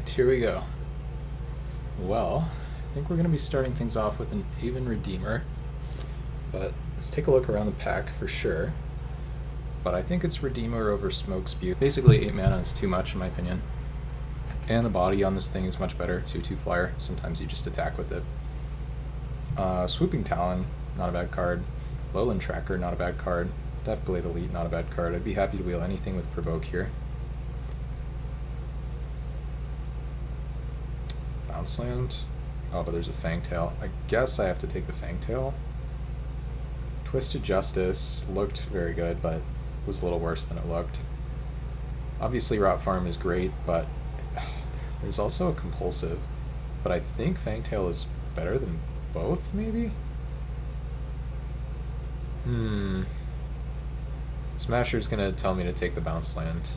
Alright, here we go. Well, I think we're going to be starting things off with an Even Redeemer, but let's take a look around the pack for sure. But I think it's Redeemer over Smoke Spew. Basically 8 mana is too much in my opinion. And the body on this thing is much better, 2/2 flyer. Sometimes you just attack with it. Swooping Talon, not a bad card. Lowland Tracker, not a bad card. Deathblade Elite, not a bad card. I'd be happy to wheel anything with Provoke here. Bounce Land. Oh, but there's a Fangtail. I guess I have to take the Fangtail. Twisted Justice looked very good, but was a little worse than it looked. Obviously Rot Farm is great, but there's also a Compulsive. But I think Fangtail is better than both, maybe? Smasher's gonna tell me to take the Bounce Land.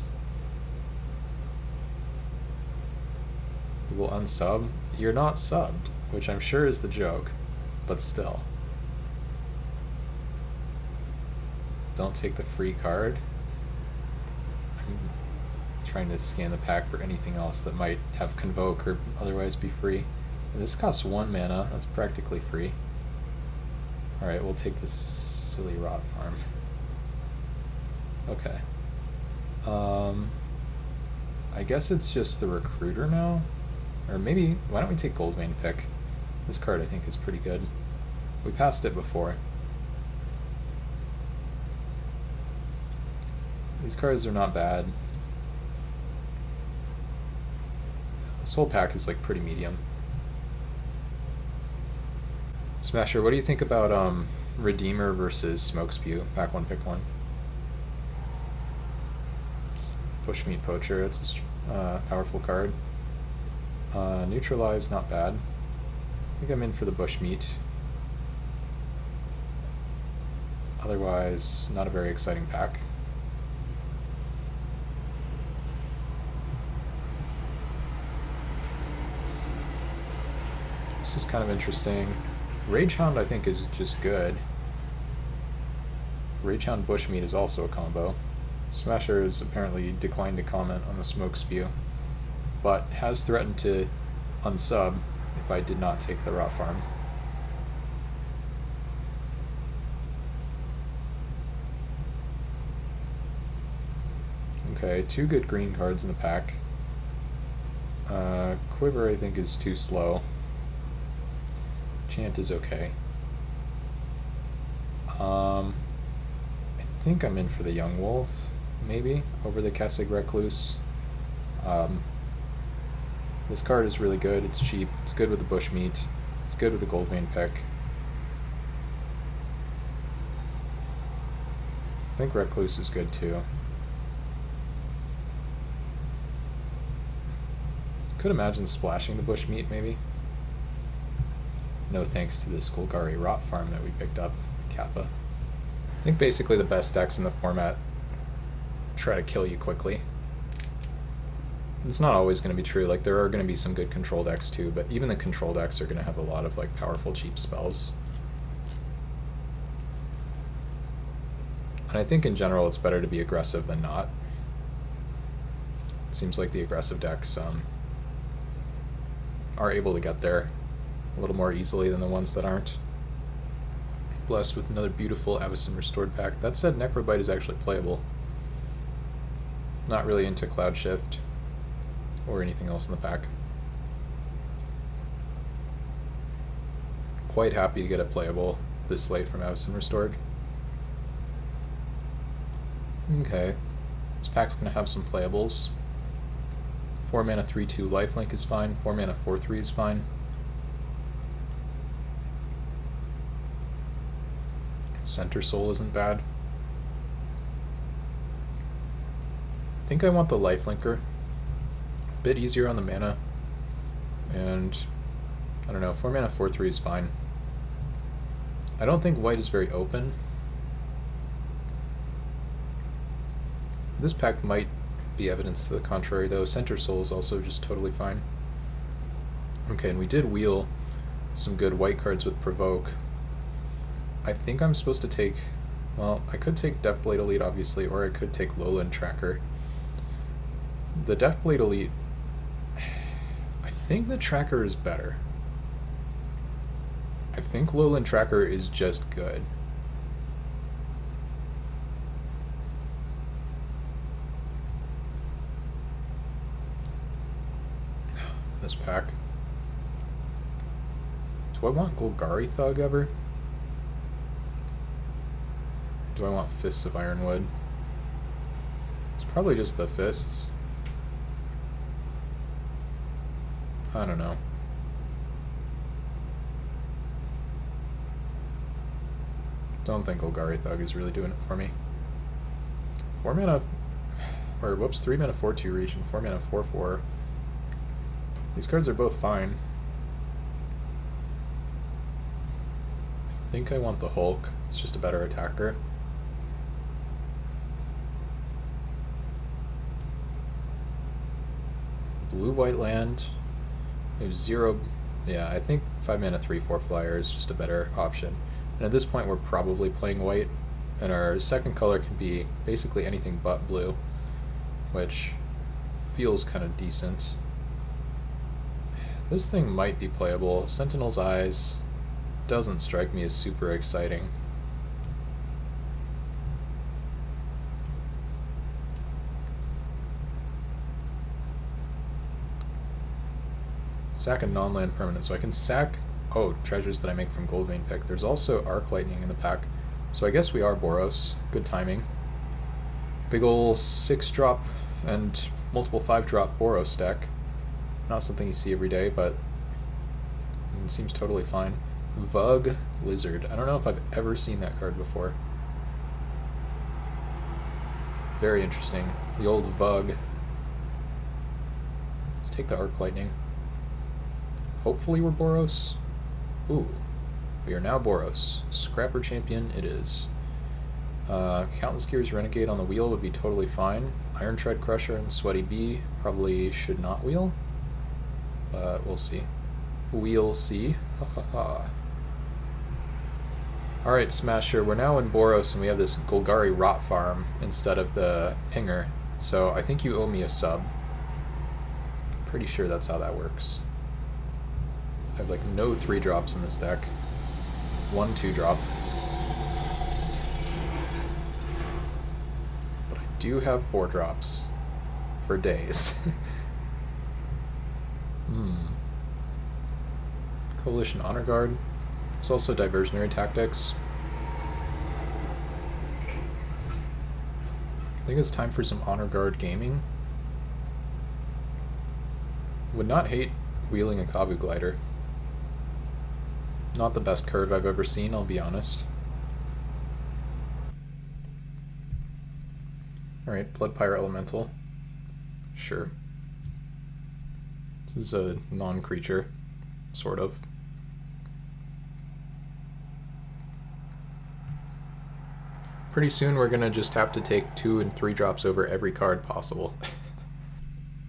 You will unsub? You're not subbed, which I'm sure is the joke, but still. Don't take the free card. I'm trying to scan the pack for anything else that might have Convoke or otherwise be free. And this costs 1 mana, that's practically free. Alright, we'll take this silly Rot Farm. Okay. I guess it's just the Recruiter now? Or maybe, why don't we take Goldvein Pick? This card I think is pretty good. We passed it before. These cards are not bad. This whole pack is like pretty medium. Smasher, what do you think about Redeemer versus Smoke Spew? Pack one, pick one. Bushmeat Poacher, it's a powerful card. Neutralize, not bad. I think I'm in for the Bushmeat. Otherwise, not a very exciting pack. This is kind of interesting. Ragehound I think is just good. Ragehound Bushmeat is also a combo. Smasher has apparently declined to comment on the Smoke Spew, but has threatened to unsub if I did not take the Rot Farm. Okay, 2 good green cards in the pack. Quiver I think is too slow. Chant is okay. I think I'm in for the Young Wolf, maybe, over the Kessig Recluse. This card is really good, it's cheap, it's good with the Bushmeat, it's good with the Goldvein Pick. I think Recluse is good too. Could imagine splashing the Bushmeat maybe. No thanks to the Skullgari Rot Farm that we picked up, Kappa. I think basically the best decks in the format try to kill you quickly. It's not always going to be true, like there are going to be some good control decks too, but even the control decks are going to have a lot of like powerful cheap spells. And I think in general it's better to be aggressive than not. Seems like the aggressive decks are able to get there a little more easily than the ones that aren't. Blessed with another beautiful Avacyn Restored pack. That said, Necrobite is actually playable. Not really into Cloud Shift or anything else in the pack. Quite happy to get it playable this late from Avacyn Restored. Okay, this pack's gonna have some playables. 4 mana 3/2 lifelink is fine, 4 mana 4/3 is fine. Center Soul isn't bad. I think I want the lifelinker. A bit easier on the mana. And I don't know, 4 mana 4/3 is fine. I don't think white is very open. This pack might be evidence to the contrary though. Center Soul is also just totally fine. Okay, and we did wheel some good white cards with Provoke. I think I'm supposed to take, well, I could take Deathblade Elite obviously, or I could take Lowland Tracker. The Deathblade Elite think the tracker is better. I think Lowland Tracker is just good. This pack. Do I want Golgari Thug ever? Do I want Fists of Ironwood? It's probably just the Fists. I don't know. Don't think Golgari Thug is really doing it for me. 4 mana, or whoops, 3 mana 4/2 reach and 4 mana 4/4. These cards are both fine. I think I want the Hulk. It's just a better attacker. Blue-white land. There's 0. Yeah, I think 5 mana 3/4 flyer is just a better option. And at this point, we're probably playing white, and our second color can be basically anything but blue, which feels kind of decent. This thing might be playable. Sentinel's Eyes doesn't strike me as super exciting. Sack a non-land permanent, so I can sack, treasures that I make from Goldvein Pick. There's also Arc Lightning in the pack, so I guess we are Boros. Good timing. Big ol' 6-drop and multiple 5-drop Boros deck. Not something you see every day, but it seems totally fine. Vug Lizard. I don't know if I've ever seen that card before. Very interesting. The old Vug. Let's take the Arc Lightning. Hopefully we're Boros. Ooh. We are now Boros. Scrapper Champion it is. Countless Gears Renegade on the wheel would be totally fine. Iron Tread Crusher and Sweaty Bee probably should not wheel. But we'll see. We'll see. Ha ha ha. Alright, Smasher, we're now in Boros and we have this Golgari Rot Farm instead of the Pinger. So I think you owe me a sub. Pretty sure that's how that works. I have like no 3-drops in this deck. 1 2-drop. But I do have 4-drops. For days. Coalition Honor Guard. There's also Diversionary Tactics. I think it's time for some Honor Guard gaming. Would not hate wheeling a Kavu Glider. Not the best curve I've ever seen, I'll be honest. Alright, Blood Pyre Elemental. Sure. This is a non-creature, sort of. Pretty soon we're gonna just have to take 2 and 3 drops over every card possible.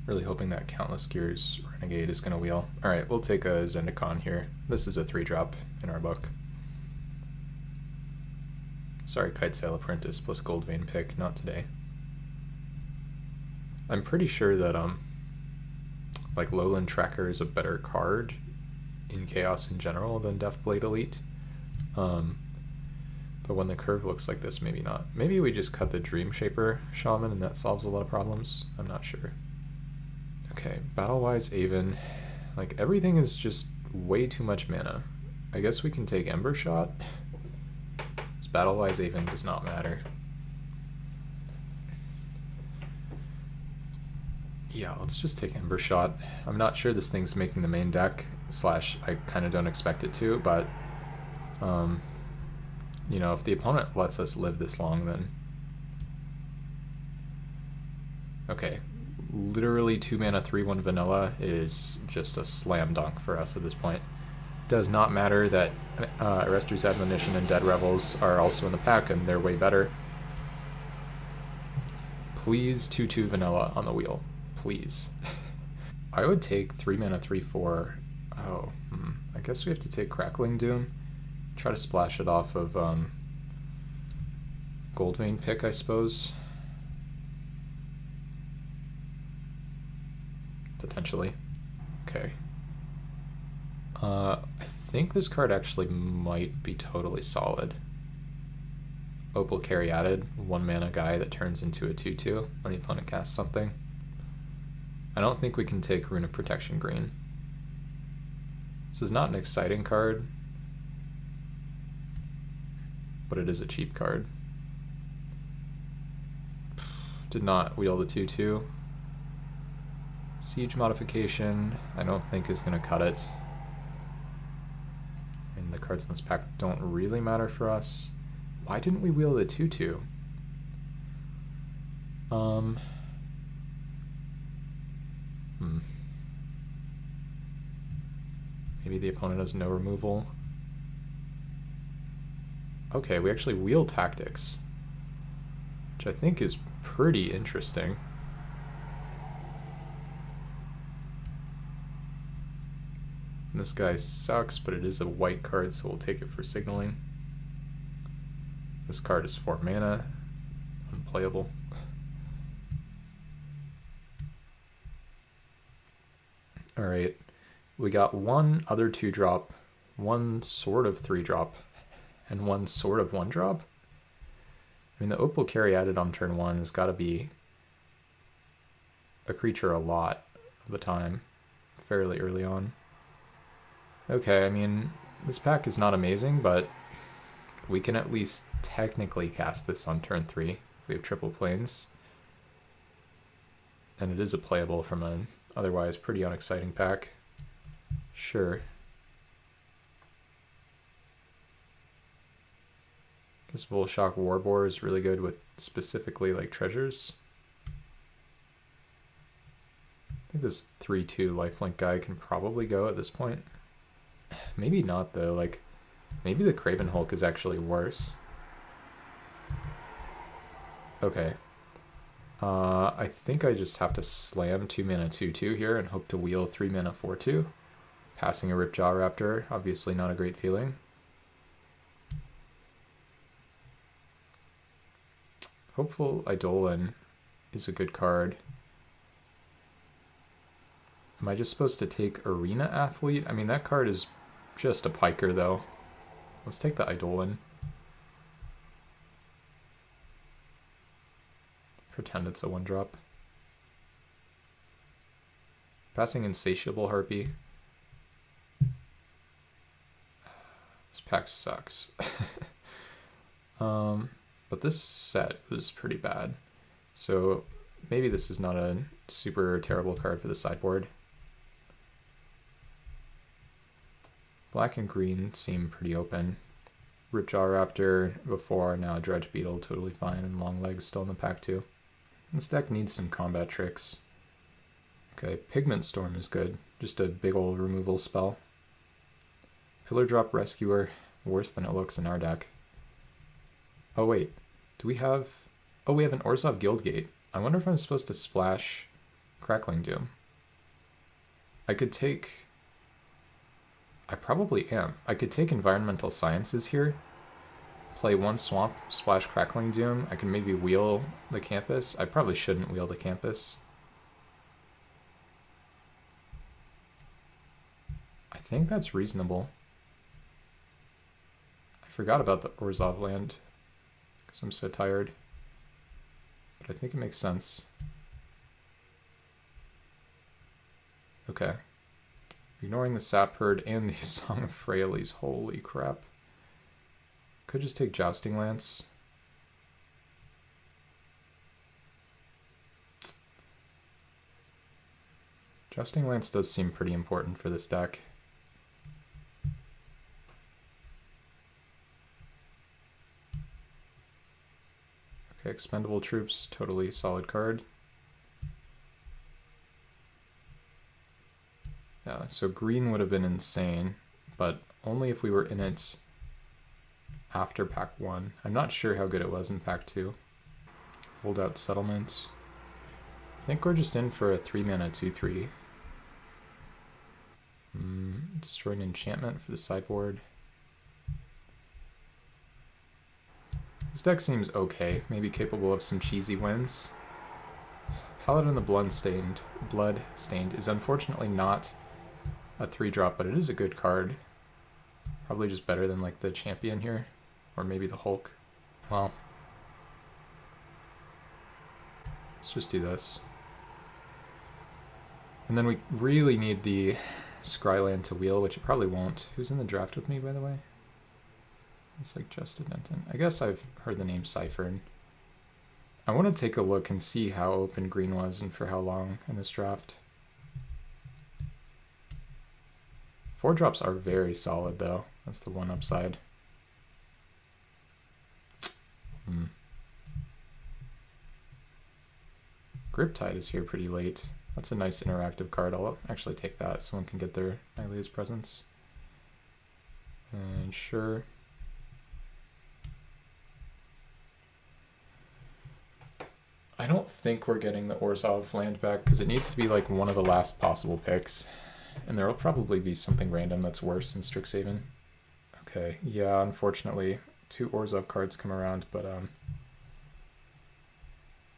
Really hoping that Countless Gears Renegade is gonna wheel. Alright, we'll take a Zendikon here. This is a 3-drop in our book. Sorry, Kitesail Apprentice plus Goldvein Pick, not today. I'm pretty sure that like Lowland Tracker is a better card in Chaos in general than Deathblade Elite. But when the curve looks like this, maybe not. Maybe we just cut the Dream Shaper Shaman and that solves a lot of problems. I'm not sure. Okay, Battle-wise Aven. Like, everything is just way too much mana. I guess we can take Ember Shot. This Battle-wise Aven does not matter. Yeah, let's just take Ember Shot. I'm not sure this thing's making the main deck, / I kind of don't expect it to, but you know, if the opponent lets us live this long, then... Okay, literally 2 mana 3/1 vanilla is just a slam dunk for us at this point. Does not matter that Arrester's Admonition and Dead Revels are also in the pack, and they're way better. Please 2/2 vanilla on the wheel. Please. I would take 3 mana 3/4. Oh, I guess we have to take Crackling Doom. Try to splash it off of Goldvein Pick, I suppose. Potentially. Okay, I think this card actually might be totally solid. Opal Caryatid, 1 mana guy that turns into a 2/2 when the opponent casts something. I don't think we can take Rune of Protection green. This is not an exciting card, but it is a cheap card. Did not wheel the 2/2. Siege modification, I don't think is going to cut it. I mean, the cards in this pack don't really matter for us. Why didn't we wheel the 2/2? Maybe the opponent has no removal. Okay, we actually wheel Tactics, which I think is pretty interesting. And this guy sucks, but it is a white card, so we'll take it for signaling. This card is 4 mana, unplayable. Alright, we got one other 2-drop, one sort of 3-drop, and one sort of 1-drop. I mean, the Opal Caryatid on turn 1 has got to be a creature a lot of the time, fairly early on. Okay, I mean, this pack is not amazing, but we can at least technically cast this on turn 3 if we have triple planes. And it is a playable from an otherwise pretty unexciting pack. Sure. This Volshock Warboar is really good with specifically like treasures. I think this 3/2 lifelink guy can probably go at this point. Maybe not though, like maybe the Craven Hulk is actually worse. Okay. I think I just have to slam 2 mana 2/2 here and hope to wheel 3 mana 4/2. Passing a Ripjaw Raptor, obviously not a great feeling. Hopeful Eidolon is a good card. Am I just supposed to take Arena Athlete? I mean, that card is just a piker though. Let's take the Eidolon. Pretend it's a 1-drop. Passing Insatiable Harpy. This pack sucks. But this set was pretty bad. So maybe this is not a super terrible card for the sideboard. Black and green seem pretty open. Ripjaw Raptor before, now Dredge Beetle, totally fine, and Long Legs still in the pack too. This deck needs some combat tricks. Okay, Pigment Storm is good. Just a big old removal spell. Pillar Drop Rescuer, worse than it looks in our deck. Oh wait, do we have... Oh, we have an Orzhov Guildgate. I wonder if I'm supposed to splash Crackling Doom. I could take... I probably am. I could take Environmental Sciences here. Play 1 Swamp, splash Crackling Doom. I can maybe wheel the Campus. I probably shouldn't wheel the Campus. I think that's reasonable. I forgot about the Orzhov land because I'm so tired. But I think it makes sense. Okay. Ignoring the Sap Herd and the Song of Freyalise. Holy crap. Could just take Jousting Lance. Jousting Lance does seem pretty important for this deck. Okay, Expendable Troops, totally solid card. Yeah, so green would have been insane, but only if we were in it after pack 1. I'm not sure how good it was in pack 2. Hold out Settlements. I think we're just in for a 3 mana 2/3. Destroy an enchantment for the sideboard. This deck seems okay, maybe capable of some cheesy wins. Paladin the Bloodstained is unfortunately not a 3-drop, but it is a good card. Probably just better than like the champion here, or maybe the Hulk. Well, let's just do this. And then we really need the Scryland to wheel, which it probably won't. Who's in the draft with me, by the way? It's like Justin Denton. I guess I've heard the name Cyphern. I want to take a look and see how open green was and for how long in this draft. 4-drops are very solid, though. That's the one upside. Griptide is here pretty late. That's a nice interactive card. I'll actually take that. Someone can get their Nylea's presence. And sure. I don't think we're getting the Orzhov land back because it needs to be like one of the last possible picks. And there will probably be something random that's worse than Strixhaven. Okay, yeah, unfortunately, 2 Orzhov cards come around, but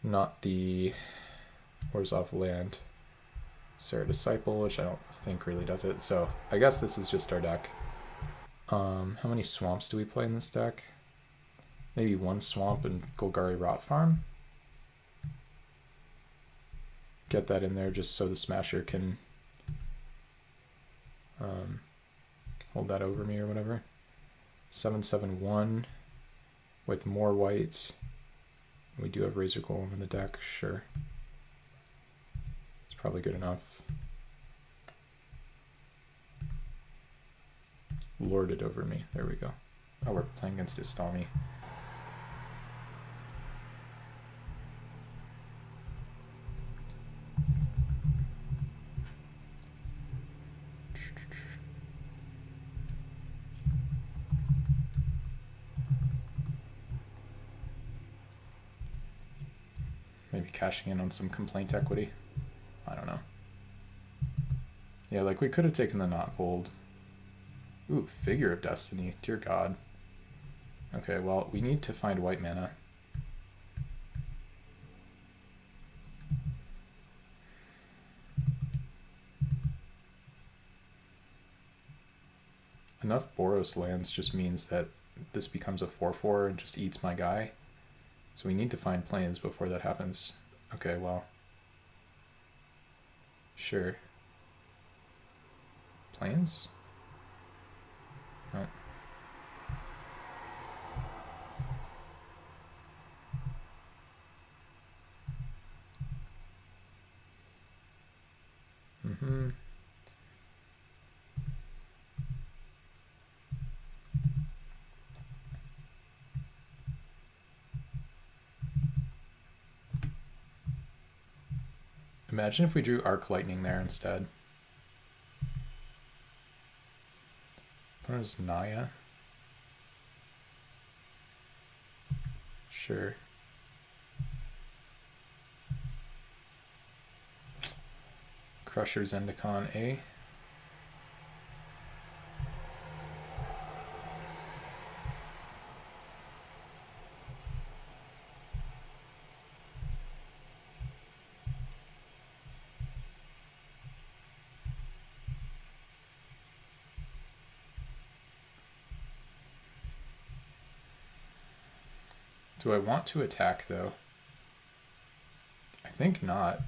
not the Orzhov land. Sarah Disciple, which I don't think really does it. So I guess this is just our deck. How many swamps do we play in this deck? Maybe 1 swamp and Golgari Rot Farm. Get that in there just so the Smasher can hold that over me or whatever. 7/7/1 with more white. We do have Razor Golem in the deck, sure. It's probably good enough. Lord it over me. There we go. Oh, we're playing against Istami. Maybe cashing in on some complaint equity. I don't know. Yeah, like we could have taken the not fold. Ooh, Figure of Destiny. Dear God. Okay, well, we need to find white mana. Enough Boros lands just means that this becomes a 4/4 and just eats my guy. So we need to find planes before that happens. Okay, well. Sure. Planes? No. Mm-hmm. Imagine if we drew Arc Lightning there instead. What is Naya? Sure. Crusher Zendikon A. Do I want to attack, though? I think not.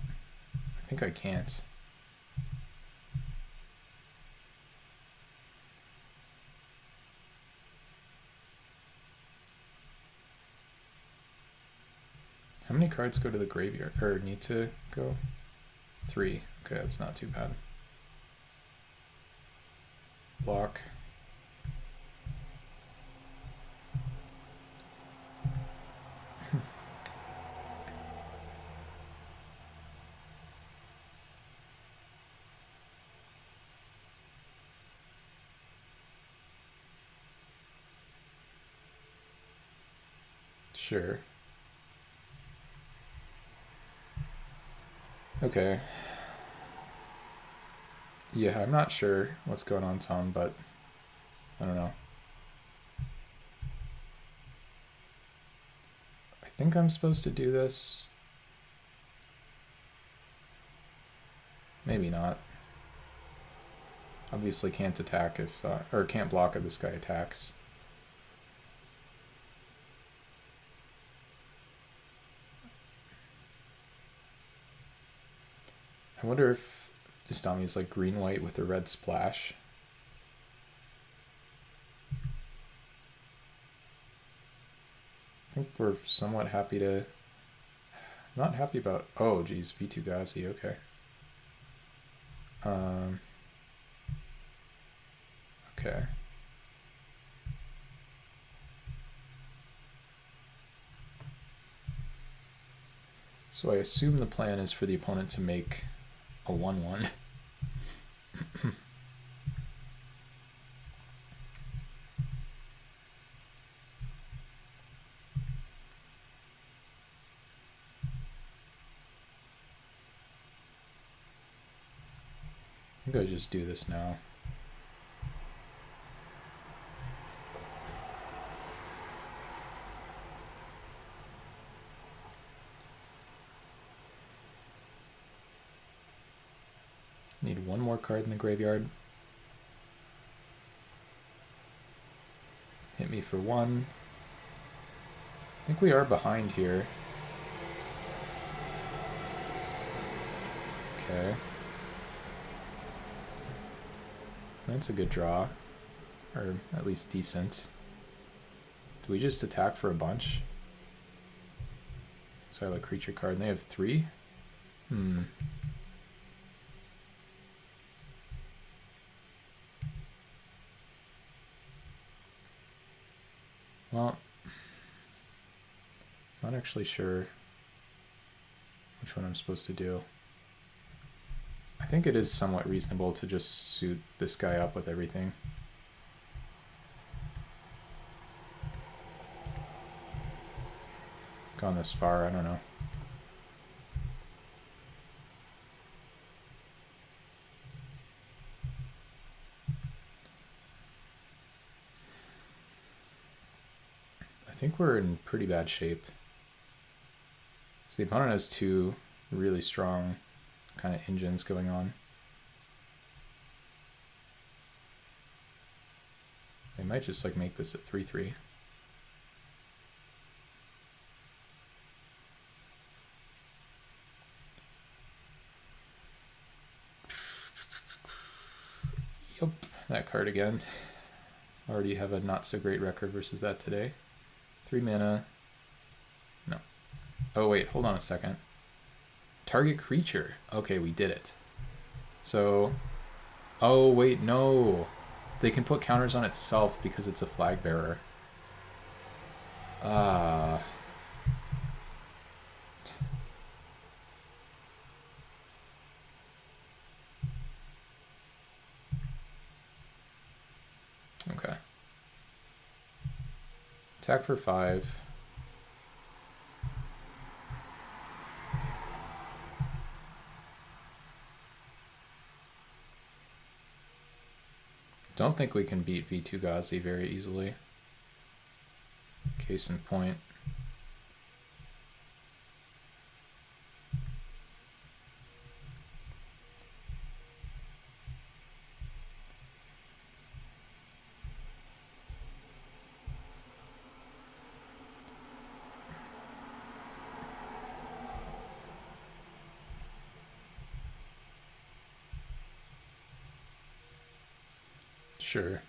I think I can't. How many cards go to the graveyard, or need to go? 3. Okay, that's not too bad. Block. Sure. Okay. Yeah, I'm not sure what's going on, Tom, but I don't know. I think I'm supposed to do this. Maybe not. Obviously can't attack if, or can't block if this guy attacks. I wonder if Istami is like green-white with a red splash. I think we're somewhat happy to... Not happy about... Oh, geez, V2 Ghazi, okay. Okay. So I assume the plan is for the opponent to make a 1-1. I think I just do this now. Need one more card in the graveyard. Hit me for 1. I think we are behind here. Okay. That's a good draw. Or at least decent. Do we just attack for a bunch? Exile a creature card, and they have 3? Well, not actually sure which one I'm supposed to do. I think it is somewhat reasonable to just suit this guy up with everything. Gone this far, I don't know. I think we're in pretty bad shape. So the opponent has 2 really strong kind of engines going on. They might just like make this a 3-3. Yep, that card again. Already have a not so great record versus that today. 3 mana. No. Oh wait, hold on a second. Target creature. Okay, we did it. So, oh wait, no. They can put counters on itself because it's a flag bearer. Okay. Attack for 5. Don't think we can beat V2 Ghazi very easily. Case in point. Sure.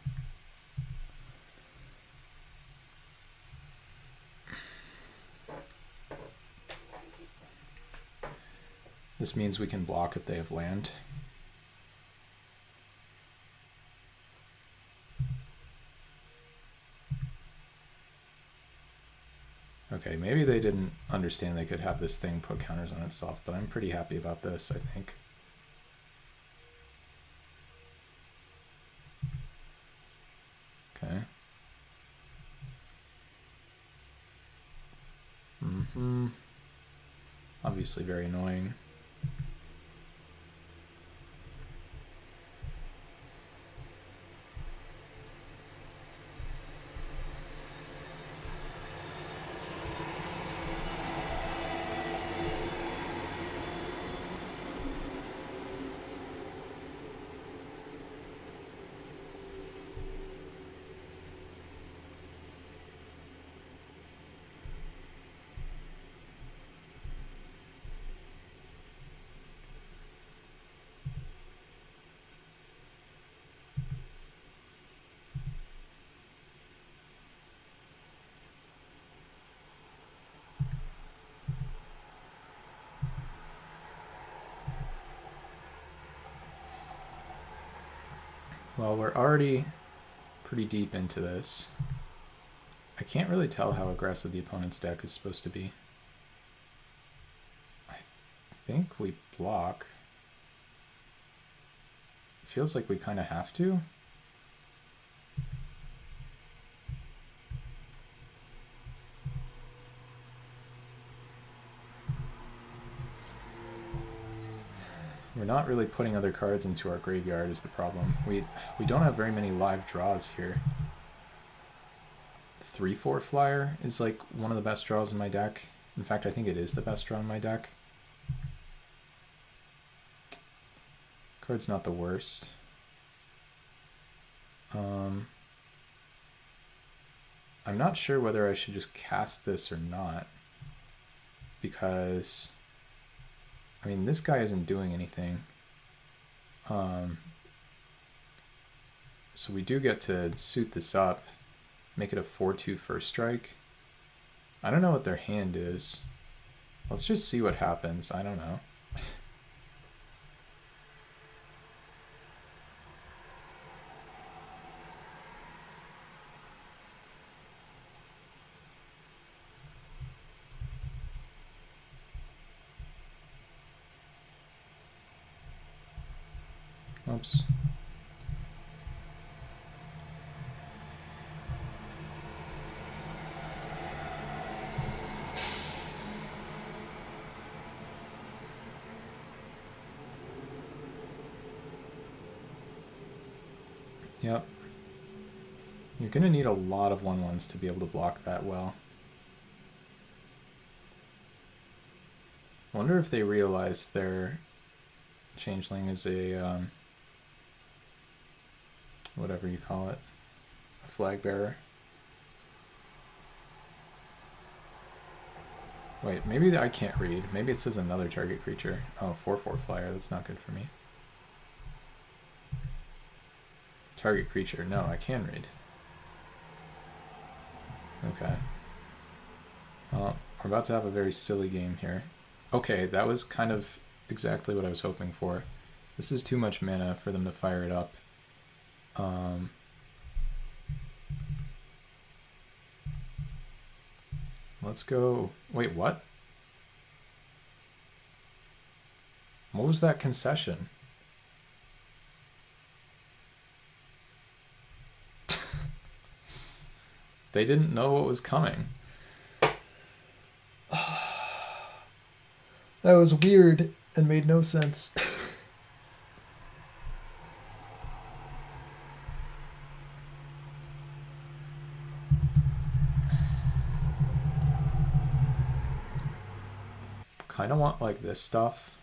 This means we can block if they have land. Okay, maybe they didn't understand they could have this thing put counters on itself, but I'm pretty happy about this, I think. Okay. Obviously very annoying. Well, we're already pretty deep into this. I can't really tell how aggressive the opponent's deck is supposed to be. I think we block. It feels like we kind of have to. We're not really putting other cards into our graveyard is the problem. We don't have very many live draws here. 3/4 flyer is like one of the best draws in my deck. In fact, I think it is the best draw in my deck. Card's not the worst. I'm not sure whether I should just cast this or not, because I mean, this guy isn't doing anything. So we do get to suit this up, make it a 4/2 first strike. I don't know what their hand is. Let's just see what happens. I don't know. Oops. Yep. You're going to need a lot of 1/1s to be able to block that well. I wonder if they realize their changeling is a, whatever you call it, a flag bearer. Wait, maybe I can't read. Maybe it says another target creature. Oh, 4/4 flyer. That's not good for me. Target creature. No, I can read. Okay. Well, we're about to have a very silly game here. Okay, that was kind of exactly what I was hoping for. This is too much mana for them to fire it up. Let's go. Wait, what? What was that concession? They didn't know what was coming. That was weird and made no sense. Kind of want like this stuff.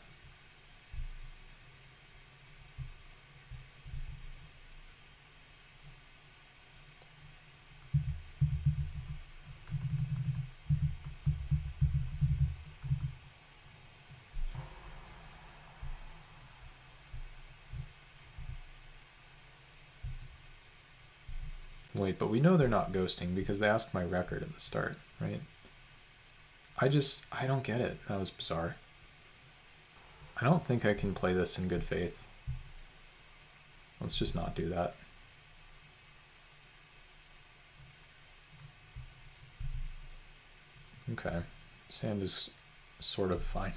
Wait, but we know they're not ghosting because they asked my record at the start, right? I don't get it. That was bizarre. I don't think I can play this in good faith. Let's just not do that. Okay. Sand is sort of fine.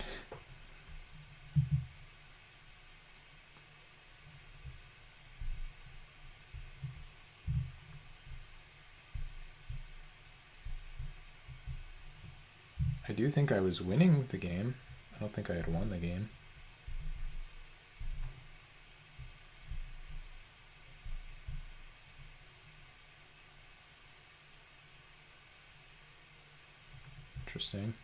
I do think I was winning the game. I don't think I had won the game. Interesting.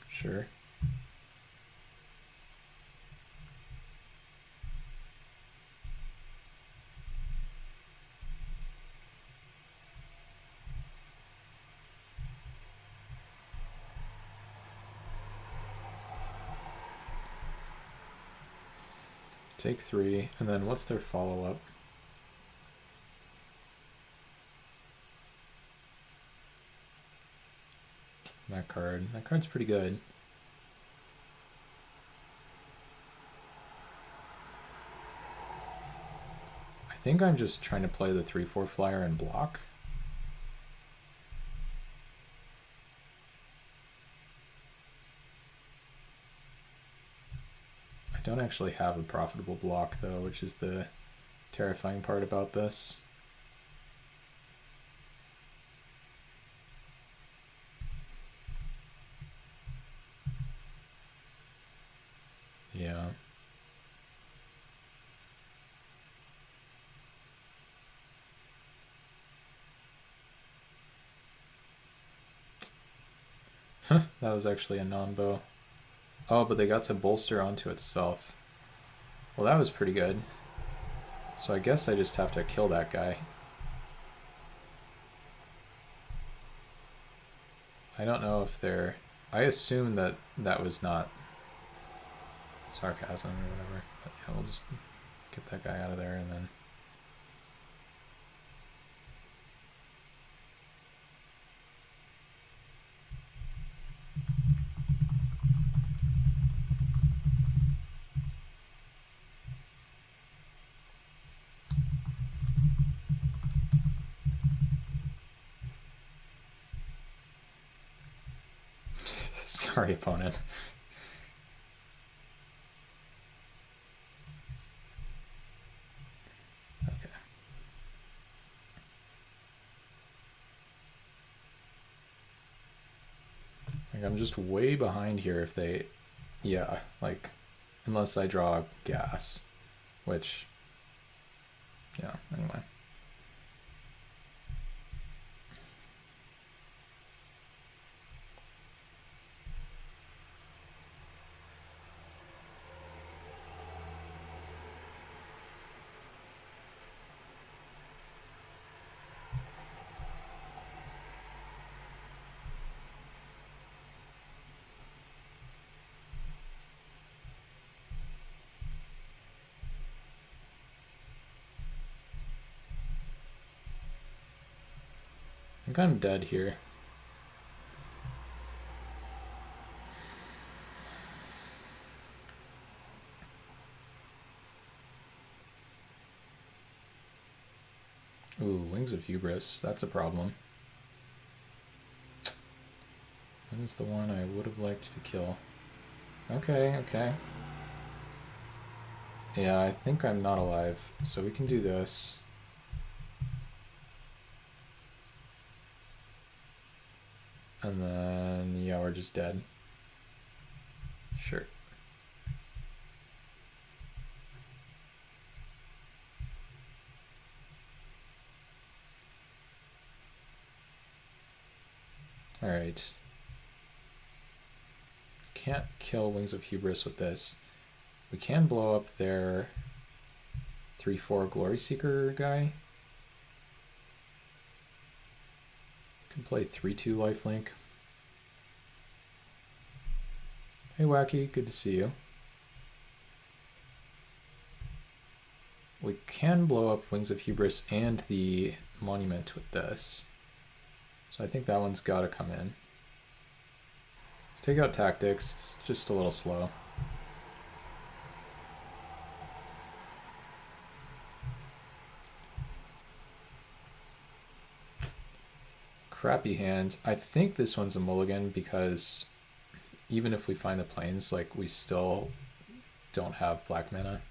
Sure. Take 3, and then what's their follow-up? that card. That card's pretty good. I think I'm just trying to play the 3/4 flyer and block. I don't actually have a profitable block though, which is the terrifying part about this. Yeah. That was actually a non-bow. Oh, but they got to bolster onto itself. Well, that was pretty good. So I guess I just have to kill that guy. I don't know if they're... I assume that that was not sarcasm or whatever. But yeah, we'll just get that guy out of there and then... Sorry, opponent. Okay. Like, I'm just way behind here if they... Yeah, like, unless I draw gas, which... Yeah, anyway. I think I'm dead here. Ooh, Wings of Hubris. That's a problem. That is the one I would have liked to kill. Okay, okay. Yeah, I think I'm not alive, so we can do this. And then, yeah, we're just dead. Sure. Alright. Can't kill Wings of Hubris with this. We can blow up their 3/4 Glory Seeker guy. Can play 3/2 lifelink. Hey Wacky, good to see you. We can blow up Wings of Hubris and the Monument with this. So I think that one's got to come in. Let's take out Tactics. It's just a little slow. Crappy hand. I think this one's a mulligan because even if we find the plains, like, we still don't have black mana.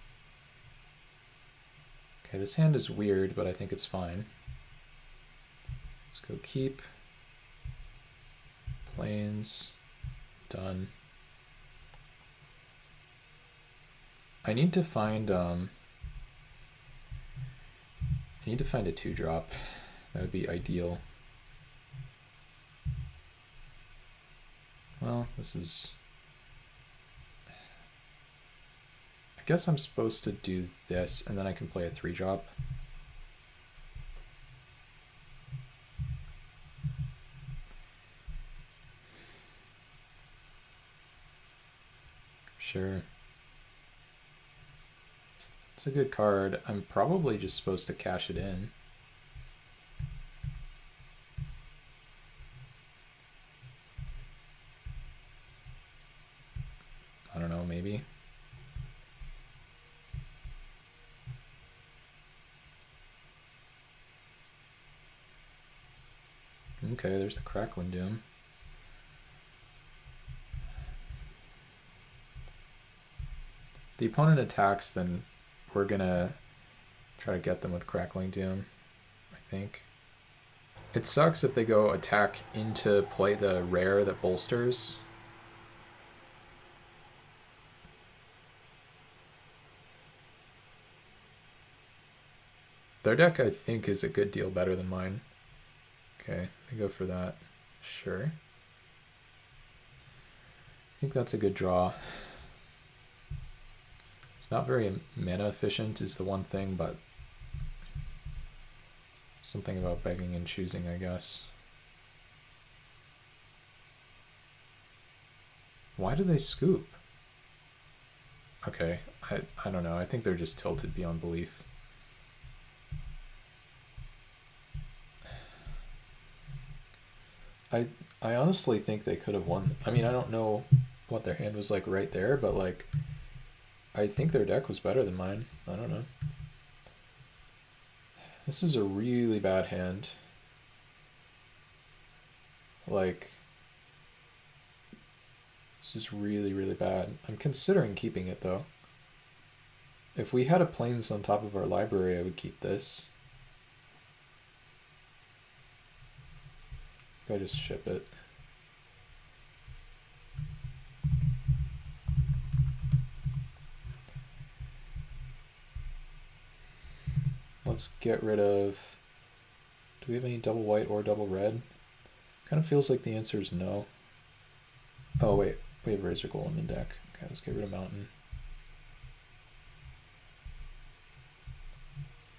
Okay, this hand is weird, but I think it's fine. Let's go keep. Plains. Done. I need to find a 2-drop. That would be ideal. Well, this is... I guess I'm supposed to do this, and then I can play a 3-drop. Sure. It's a good card. I'm probably just supposed to cash it in. Okay, there's the Crackling Doom. The opponent attacks, then we're gonna try to get them with Crackling Doom, I think. It sucks if they go attack into play the rare that bolsters. Their deck, I think, is a good deal better than mine. Okay, they go for that. Sure. I think that's a good draw. It's not very mana efficient is the one thing, but something about begging and choosing, I guess. Why do they scoop? Okay, I don't know. I think they're just tilted beyond belief. I honestly think they could have won. I mean, I don't know what their hand was like right there, but like I think their deck was better than mine. I don't know. This is a really bad hand. Like, this is really, really bad. I'm considering keeping it, though. If we had a Plains on top of our library, I would keep this. I just ship it. Let's get rid of... Do we have any double white or double red? Kind of feels like the answer is no. Oh, wait. We have Razor Golem in deck. Okay, let's get rid of Mountain.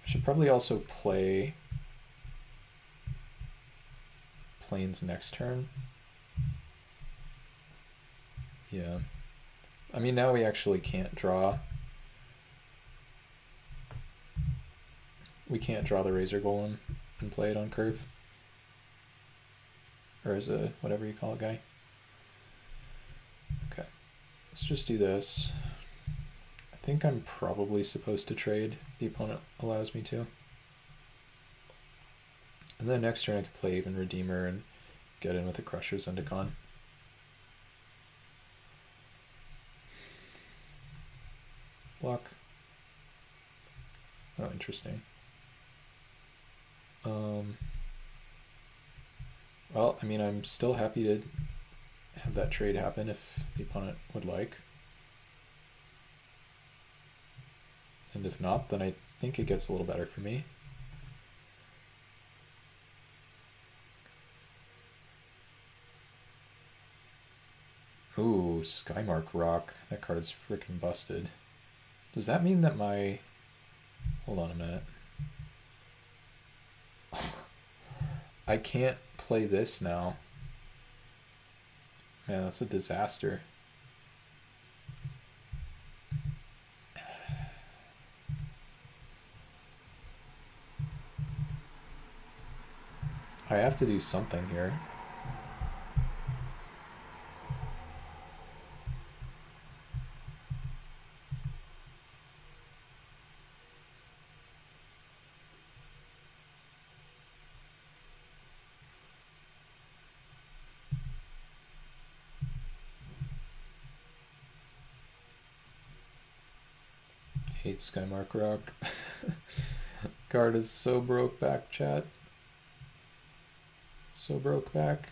I should probably also play Plains next turn. Yeah. I mean, now we actually can't draw. We can't draw the Razor Golem and play it on curve. Or as a whatever you call it guy. Okay. Let's just do this. I think I'm probably supposed to trade if the opponent allows me to. And then next turn I could play even Redeemer and get in with a Crusher Zendikon. Block. Oh, interesting. Well, I mean, I'm still happy to have that trade happen if the opponent would like. And if not, then I think it gets a little better for me. Ooh, Skymark Rock. That card's freaking busted. Does that mean that my... Hold on a minute. I can't play this now. Man, that's a disaster. I have to do something here. Hate Skymark Rock. Card is so broke back, chat. So broke back.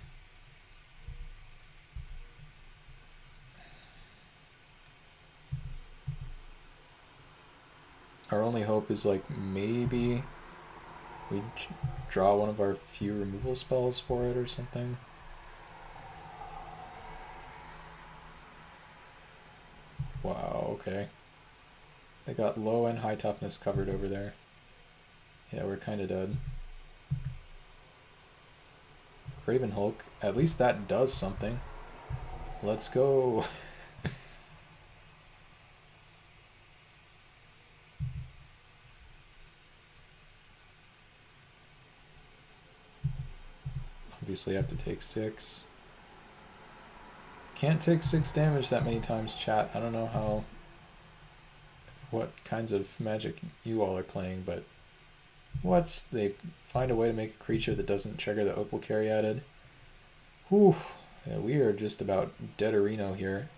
Our only hope is like maybe we draw one of our few removal spells for it or something. Wow, okay. They got low and high toughness covered over there. Yeah, we're kind of dead. Raven Hulk, at least that does something. Let's go. Obviously I have to take 6. Can't take 6 damage that many times, chat. I don't know what kinds of magic you all are playing, but What? They find a way to make a creature that doesn't trigger the opal carry added. Whew. Yeah, we are just about dead-a-reno here.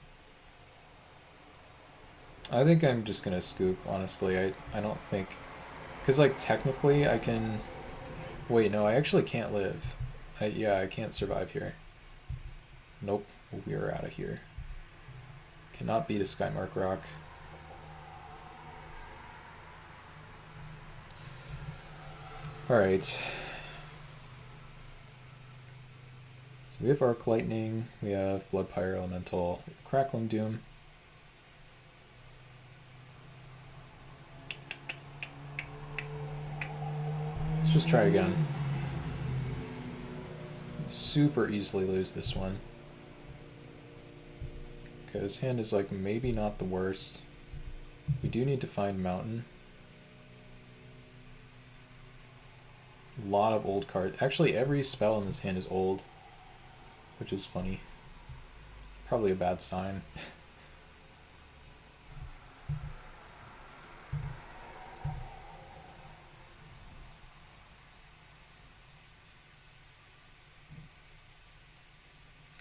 I think I'm just gonna scoop, honestly. I don't think... Because, like, technically I can... Wait, no, I actually can't live. Yeah, I can't survive here. Nope, we are out of here. Cannot beat a Skymark Rock. Alright. So we have Arc Lightning, we have Blood Pyre Elemental, we have Crackling Doom. Let's just try again. Super easily lose this one. Okay, this hand is like maybe not the worst. We do need to find Mountain. A lot of old cards. Actually, every spell in this hand is old, which is funny. Probably a bad sign.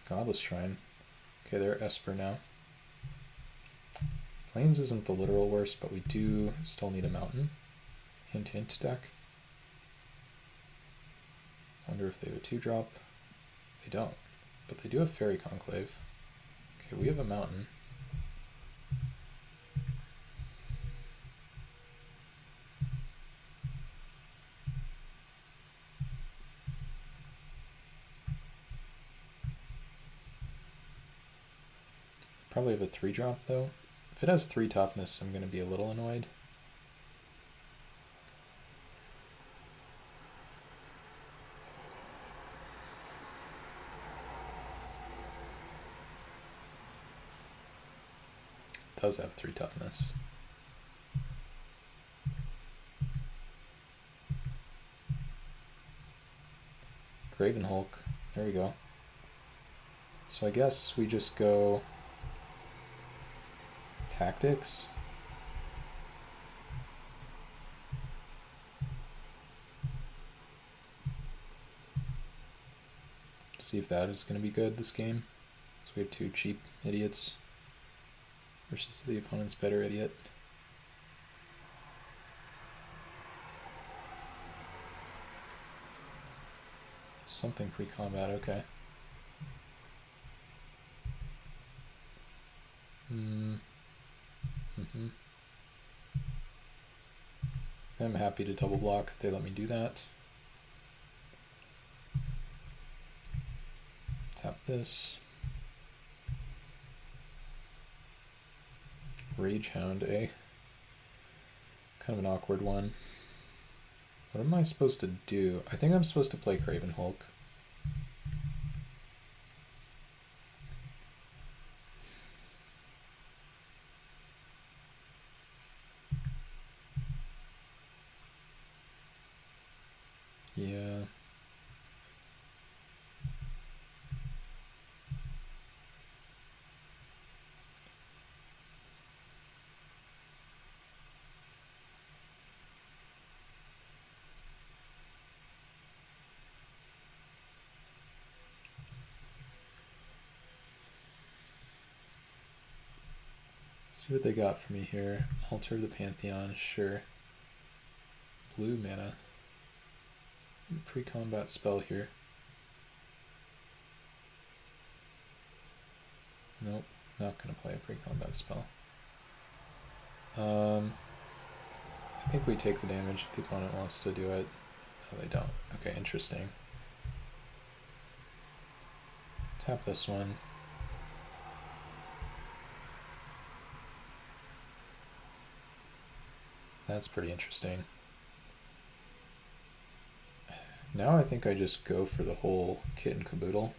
Godless Shrine. Okay, they're Esper now. Plains isn't the literal worst, but we do still need a Mountain. Hint, hint deck. Wonder if they have a 2-drop. They don't, but they do have Fairy Conclave. Okay, we have a Mountain. Probably have a 3-drop though. If it has 3 toughness, I'm going to be a little annoyed. It does have 3 toughness. Graven Hulk. There we go. So I guess we just go Tactics. See if that is going to be good this game. So we have 2 cheap idiots versus the opponent's better idiot. Something pre-combat, okay. I'm happy to double block if they let me do that. Tap this. Rage Hound, eh? Kind of an awkward one. What am I supposed to do? I think I'm supposed to play Craven Hulk. Yeah. See what they got for me here. Altar of the Pantheon, sure. Blue mana. Pre-combat spell here. Nope, not gonna play a pre-combat spell. I think we take the damage if the opponent wants to do it. No, they don't. Okay, interesting. Tap this one. That's pretty interesting. Now I think I just go for the whole kit and caboodle.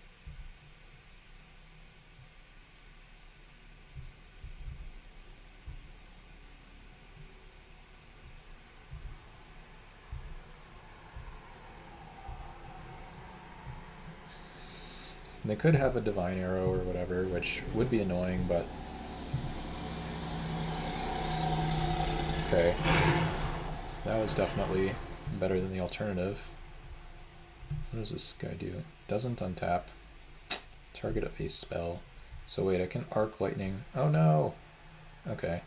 They could have a Divine Arrow or whatever, which would be annoying, but... Okay. That was definitely better than the alternative. What does this guy do? Doesn't untap. Target a base spell. So wait, I can arc lightning. Oh no! Okay.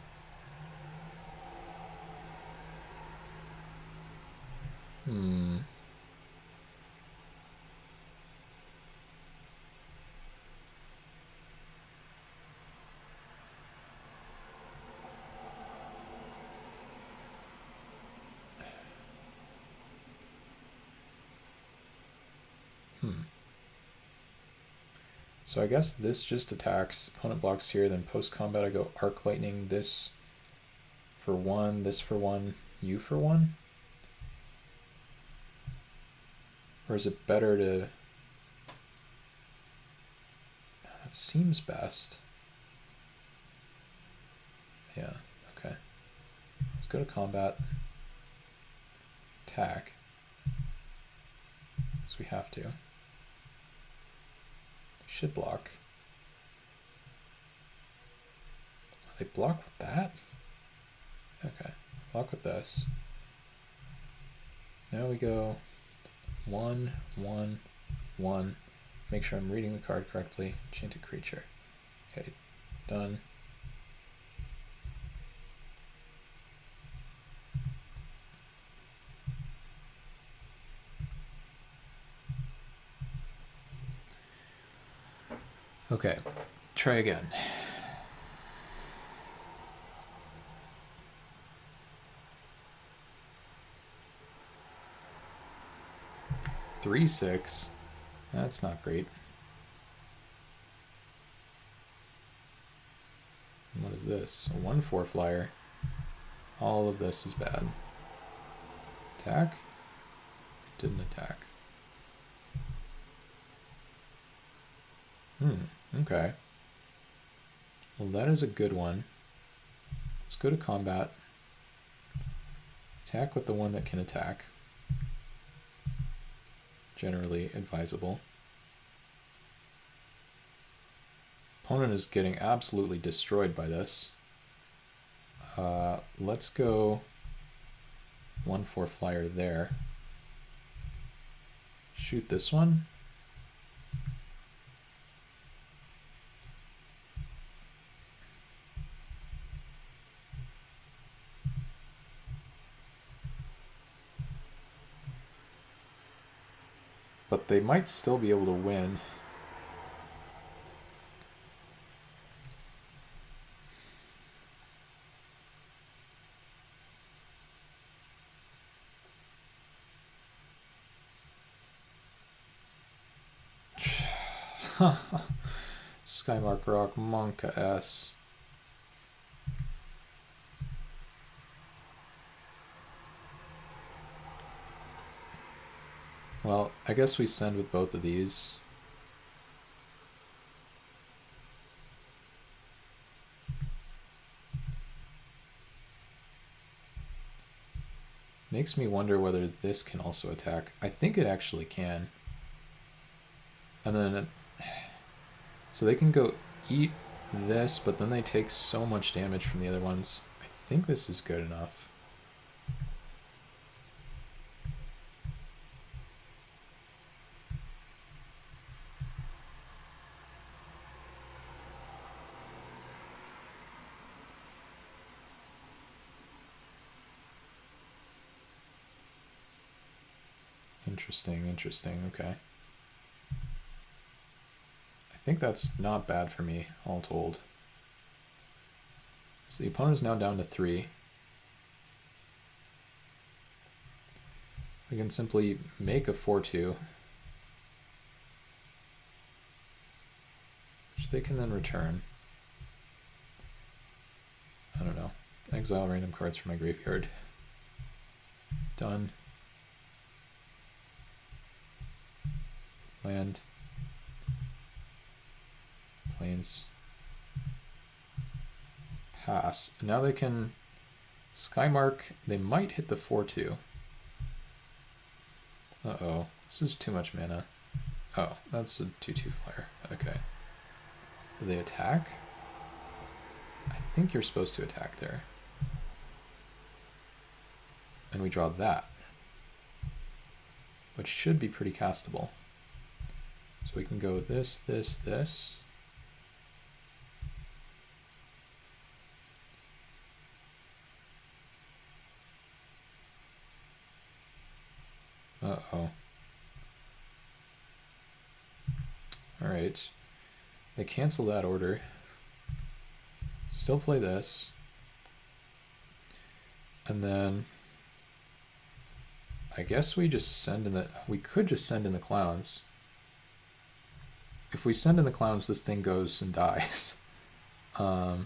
Hmm. So I guess this just attacks, opponent blocks here, then post-combat I go Arc Lightning, this for 1, this for 1, you for 1? Or is it better to... That seems best. Yeah, okay. Let's go to combat. Attack. Because we have to. Should block. They block with that? Okay. Block with this. Now we go 1, 1, 1. Make sure I'm reading the card correctly. Enchanted creature. Okay, done. Okay, try again. Three, 6. That's not great. What is this? A 1/4 flyer. All of this is bad. Attack? It didn't attack. Okay. Well, that is a good one. Let's go to combat. Attack with the one that can attack. Generally advisable. Opponent is getting absolutely destroyed by this. Let's go 1/4 flyer there. Shoot this one. But they might still be able to win. Skymark Rock, Monka S. Well, I guess we send with both of these. Makes me wonder whether this can also attack. I think it actually can. And then, so they can go eat this, but then they take so much damage from the other ones. I think this is good enough. Interesting, okay. I think that's not bad for me, all told. So the opponent is now down to 3. We can simply make a 4/2, which they can then return. I don't know. Exile random cards from my graveyard. Done. Land. Plains. Pass. And now they can Skymark. They might hit the 4/2. Uh-oh. This is too much mana. Oh, that's a 2/2 flyer. Okay. Do they attack? I think you're supposed to attack there. And we draw that. which should be pretty castable. So we can go this, this, this. Uh-oh. All right. They cancel that order. Still play this. And then I guess we just send in we could just send in the clowns. If we send in the clowns, this thing goes and dies. But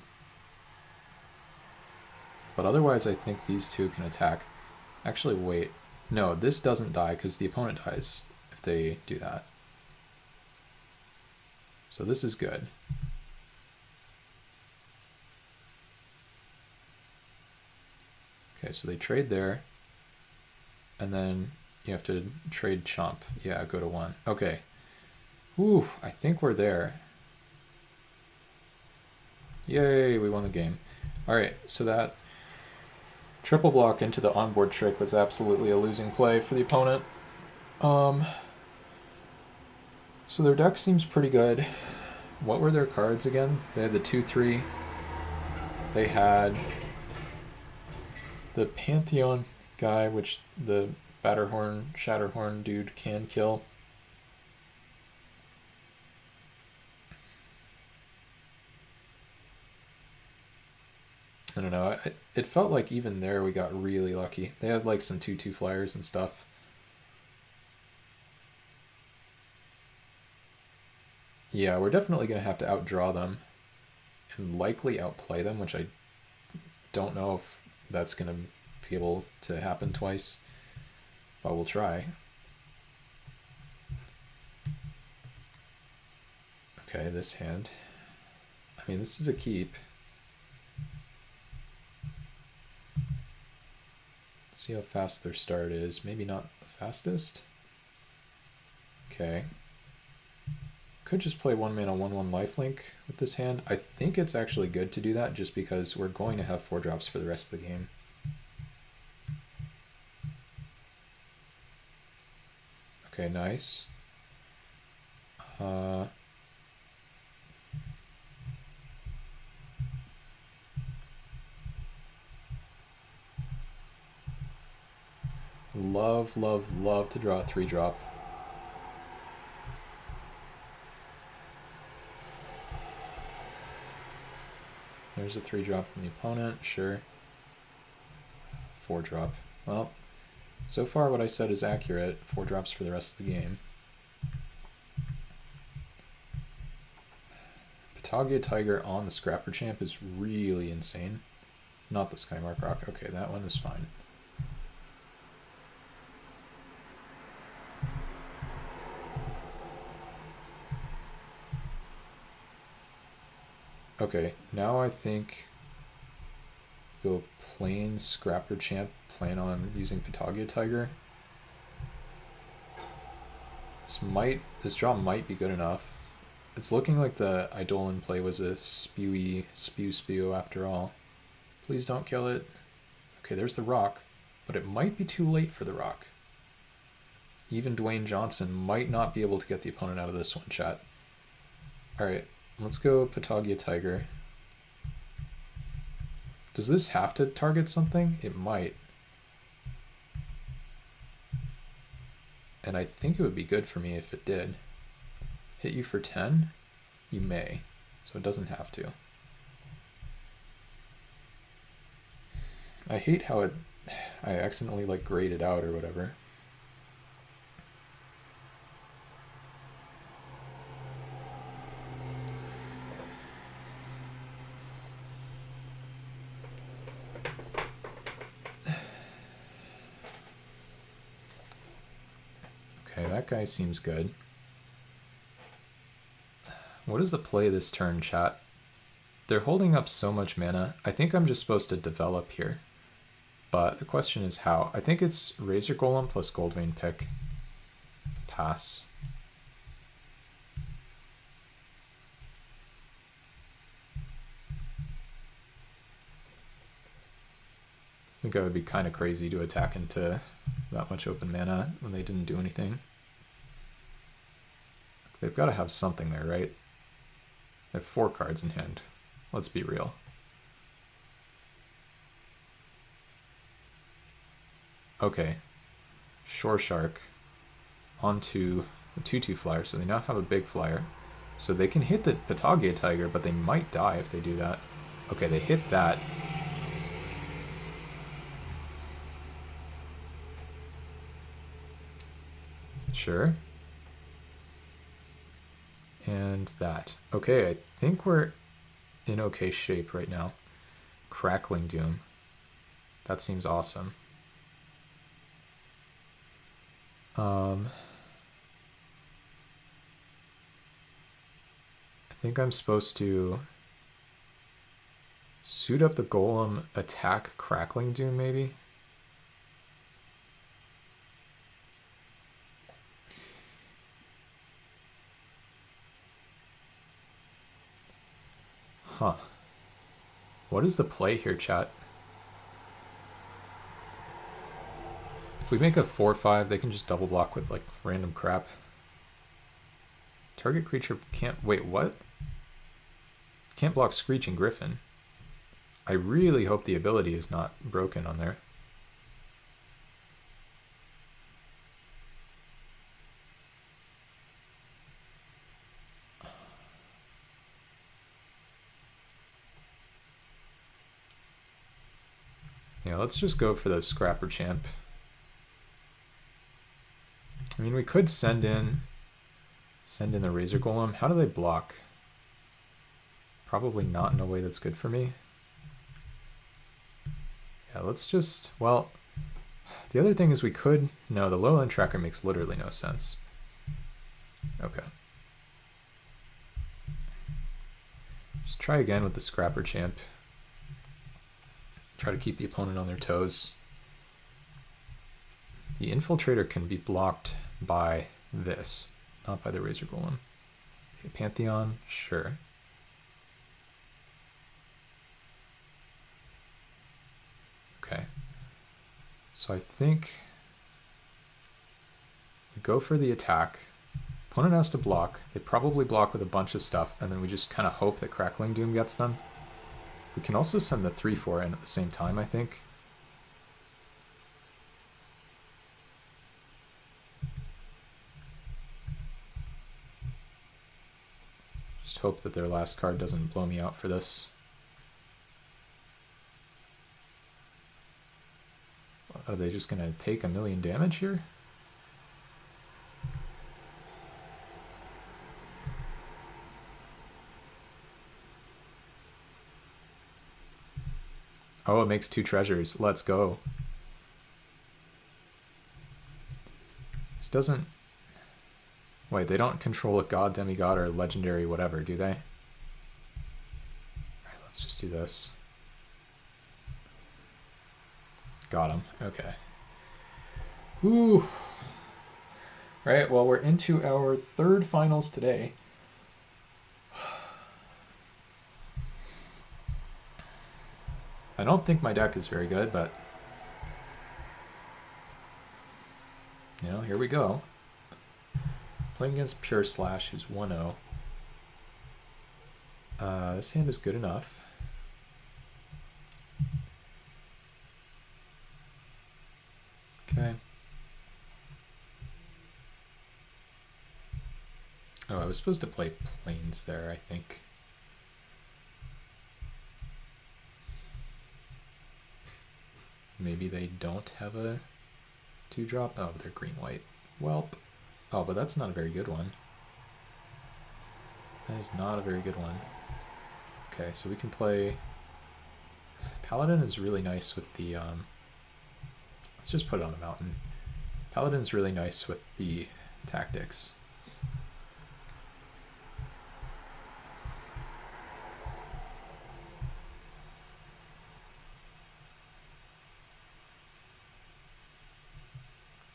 otherwise, I think these two can attack. Actually, wait. No, this doesn't die because the opponent dies if they do that. So this is good. Okay, so they trade there. And then you have to trade chump. Yeah, go to 1. Okay. Whew, I think we're there. Yay, we won the game. All right, so that triple block into the onboard trick was absolutely a losing play for the opponent. So their deck seems pretty good. What were their cards again? They had the 2/3. They had the Pantheon guy, which the Batterhorn, Shatterhorn dude can kill. I don't know. It felt like even there we got really lucky. They had like some 2/2 flyers and stuff. Yeah, we're definitely going to have to outdraw them and likely outplay them, which I don't know if that's going to be able to happen twice, but we'll try. Okay, this hand. I mean, this is a keep. See how fast their start is. Maybe not the fastest. Okay. Could just play 1-mana 1/1 lifelink with this hand. I think it's actually good to do that just because we're going to have 4 drops for the rest of the game. Okay, nice. Love, love, love to draw a 3-drop. There's a 3-drop from the opponent, sure. 4-drop. Well, so far what I said is accurate. 4 drops for the rest of the game. Patagia Tiger on the Scrapper Champ is really insane. Not the Skymark Rock. Okay, that one is fine. Okay, now I think go plain Scrapper Champ, plan on using Patagia Tiger. This draw might be good enough. It's looking like the Eidolon play was a spew after all. Please don't kill it. Okay, there's the rock, but it might be too late for the rock. Even Dwayne Johnson might not be able to get the opponent out of this one, chat. Alright, let's go Patagia Tiger. Does this have to target something? It might. And I think it would be good for me if it did. Hit you for 10? You may. So it doesn't have to. I hate how I accidentally like grayed it out or whatever. Okay, that guy seems good. What is the play this turn, chat? They're holding up so much mana. I think I'm just supposed to develop here. But the question is how. I think it's Razor Golem plus Goldvein Pick. Pass. I think I would be kind of crazy to attack into that much open mana when they didn't do anything. They've got to have something there, right? They have 4 cards in hand. Let's be real. Okay. Shore Shark onto the 2/2 flyer, so they now have a big flyer. So they can hit the Patagia Tiger, but they might die if they do that. Okay, they hit that. Sure. And that. Okay, I think we're in okay shape right now. Crackling Doom. That seems awesome. I think I'm supposed to suit up the Golem, attack Crackling Doom, maybe? Huh. What is the play here, chat? If we make a 4/5, they can just double block with like random crap. Target creature can't... Wait, what? Can't block Screeching Griffin. I really hope the ability is not broken on there. Yeah, let's just go for the Scrapper Champ. I mean, we could send in the Razor Golem. How do they block? Probably not in a way that's good for me. Yeah, let's just, well, the other thing is we could, no, the Lowland Tracker makes literally no sense. Okay. Just try again with the Scrapper Champ. Try to keep the opponent on their toes. The Infiltrator can be blocked by this, not by the Razor Golem. Okay, Pantheon, sure. Okay. So I think we go for the attack. Opponent has to block. They probably block with a bunch of stuff, and then we just kind of hope that Crackling Doom gets them. We can also send the 3/4 in at the same time, I think. Just hope that their last card doesn't blow me out for this. Are they just going to take 1,000,000 damage here? Oh, it makes 2 treasures. Let's go. This doesn't... Wait, they don't control a god, demigod, or legendary whatever, do they? Alright, let's just do this. Got him. Okay. Ooh. Right, well, we're into our 3rd finals today. I don't think my deck is very good, but... You know, here we go. Playing against Pure Slash, who's 1-0. This hand is good enough. Okay. Oh, I was supposed to play Plains there, I think. Maybe they don't have a 2-drop. Oh, they're green-white. Welp. Oh, but that's not a very good one. That is not a very good one. Okay, so we can play... Paladin is really nice with the... Let's just put it on the mountain. Paladin's really nice with the tactics.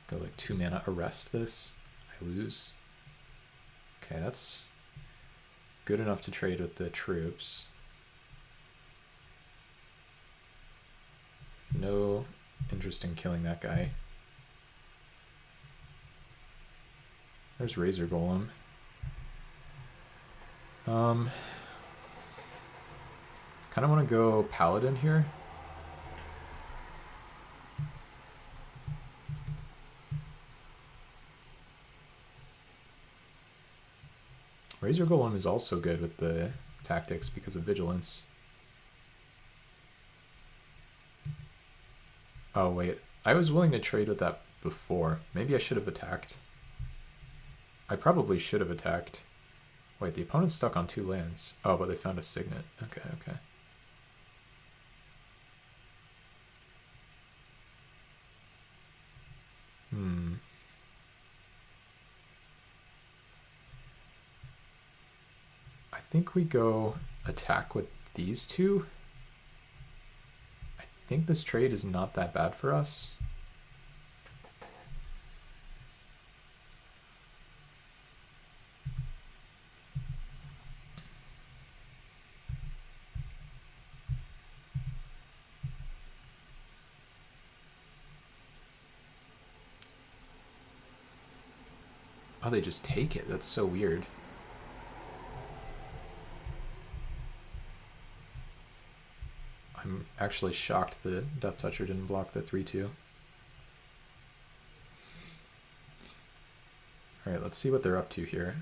Go like 2 mana, arrest this. I lose. Okay, that's good enough to trade with the troops. No interest in killing that guy. There's Razor Golem. Kind of want to go Paladin here. Razor Golem is also good with the tactics because of Vigilance. Oh, wait. I was willing to trade with that before. Maybe I should have attacked. I probably should have attacked. Wait, the opponent's stuck on 2 lands. Oh, but they found a Signet. Okay, okay. I think we go attack with these 2. I think this trade is not that bad for us. Oh, they just take it. That's so weird. I'm actually shocked the Death Toucher didn't block the 3-2. Alright, let's see what they're up to here.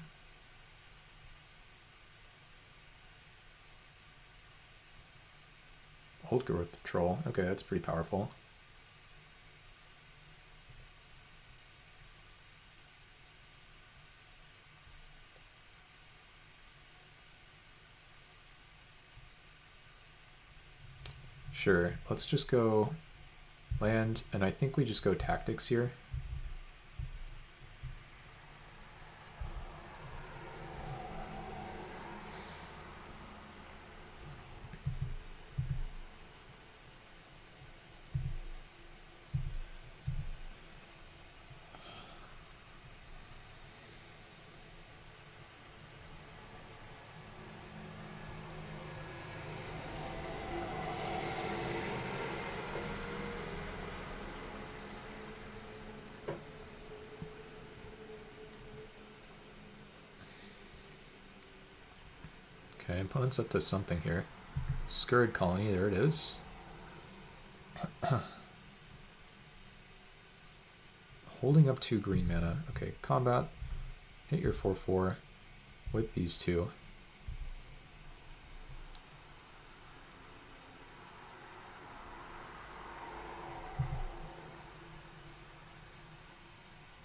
Old Growth Patrol. Okay, that's pretty powerful. Sure, let's just go land, and I think we just go tactics here. Okay, opponent's up to something here. Scurrid Colony, there it is. Holding up 2 green mana. Okay, combat. Hit your 4/4 with these 2.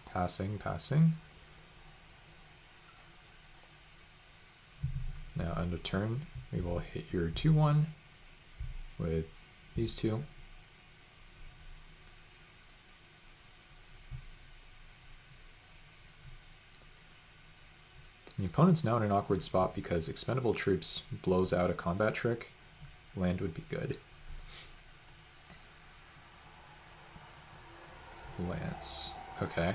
Passing, passing. Now end of turn, we will hit your 2/1 with these 2. The opponent's now in an awkward spot because Expendable Troops blows out a combat trick. Land would be good. Lance. Okay.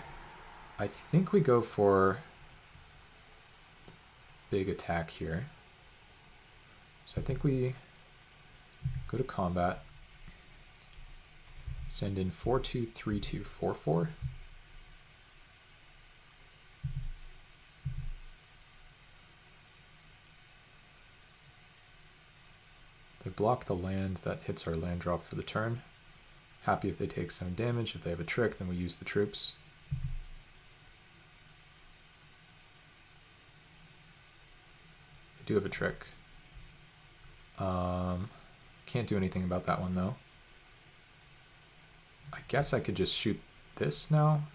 I think we go for big attack here. So I think we go to combat. Send in 4/2, 3/2, 4/4. They block the land that hits our land drop for the turn. Happy if they take 7 damage. If they have a trick, then we use the troops. They do have a trick. Can't do anything about that one though. I guess I could just shoot this now.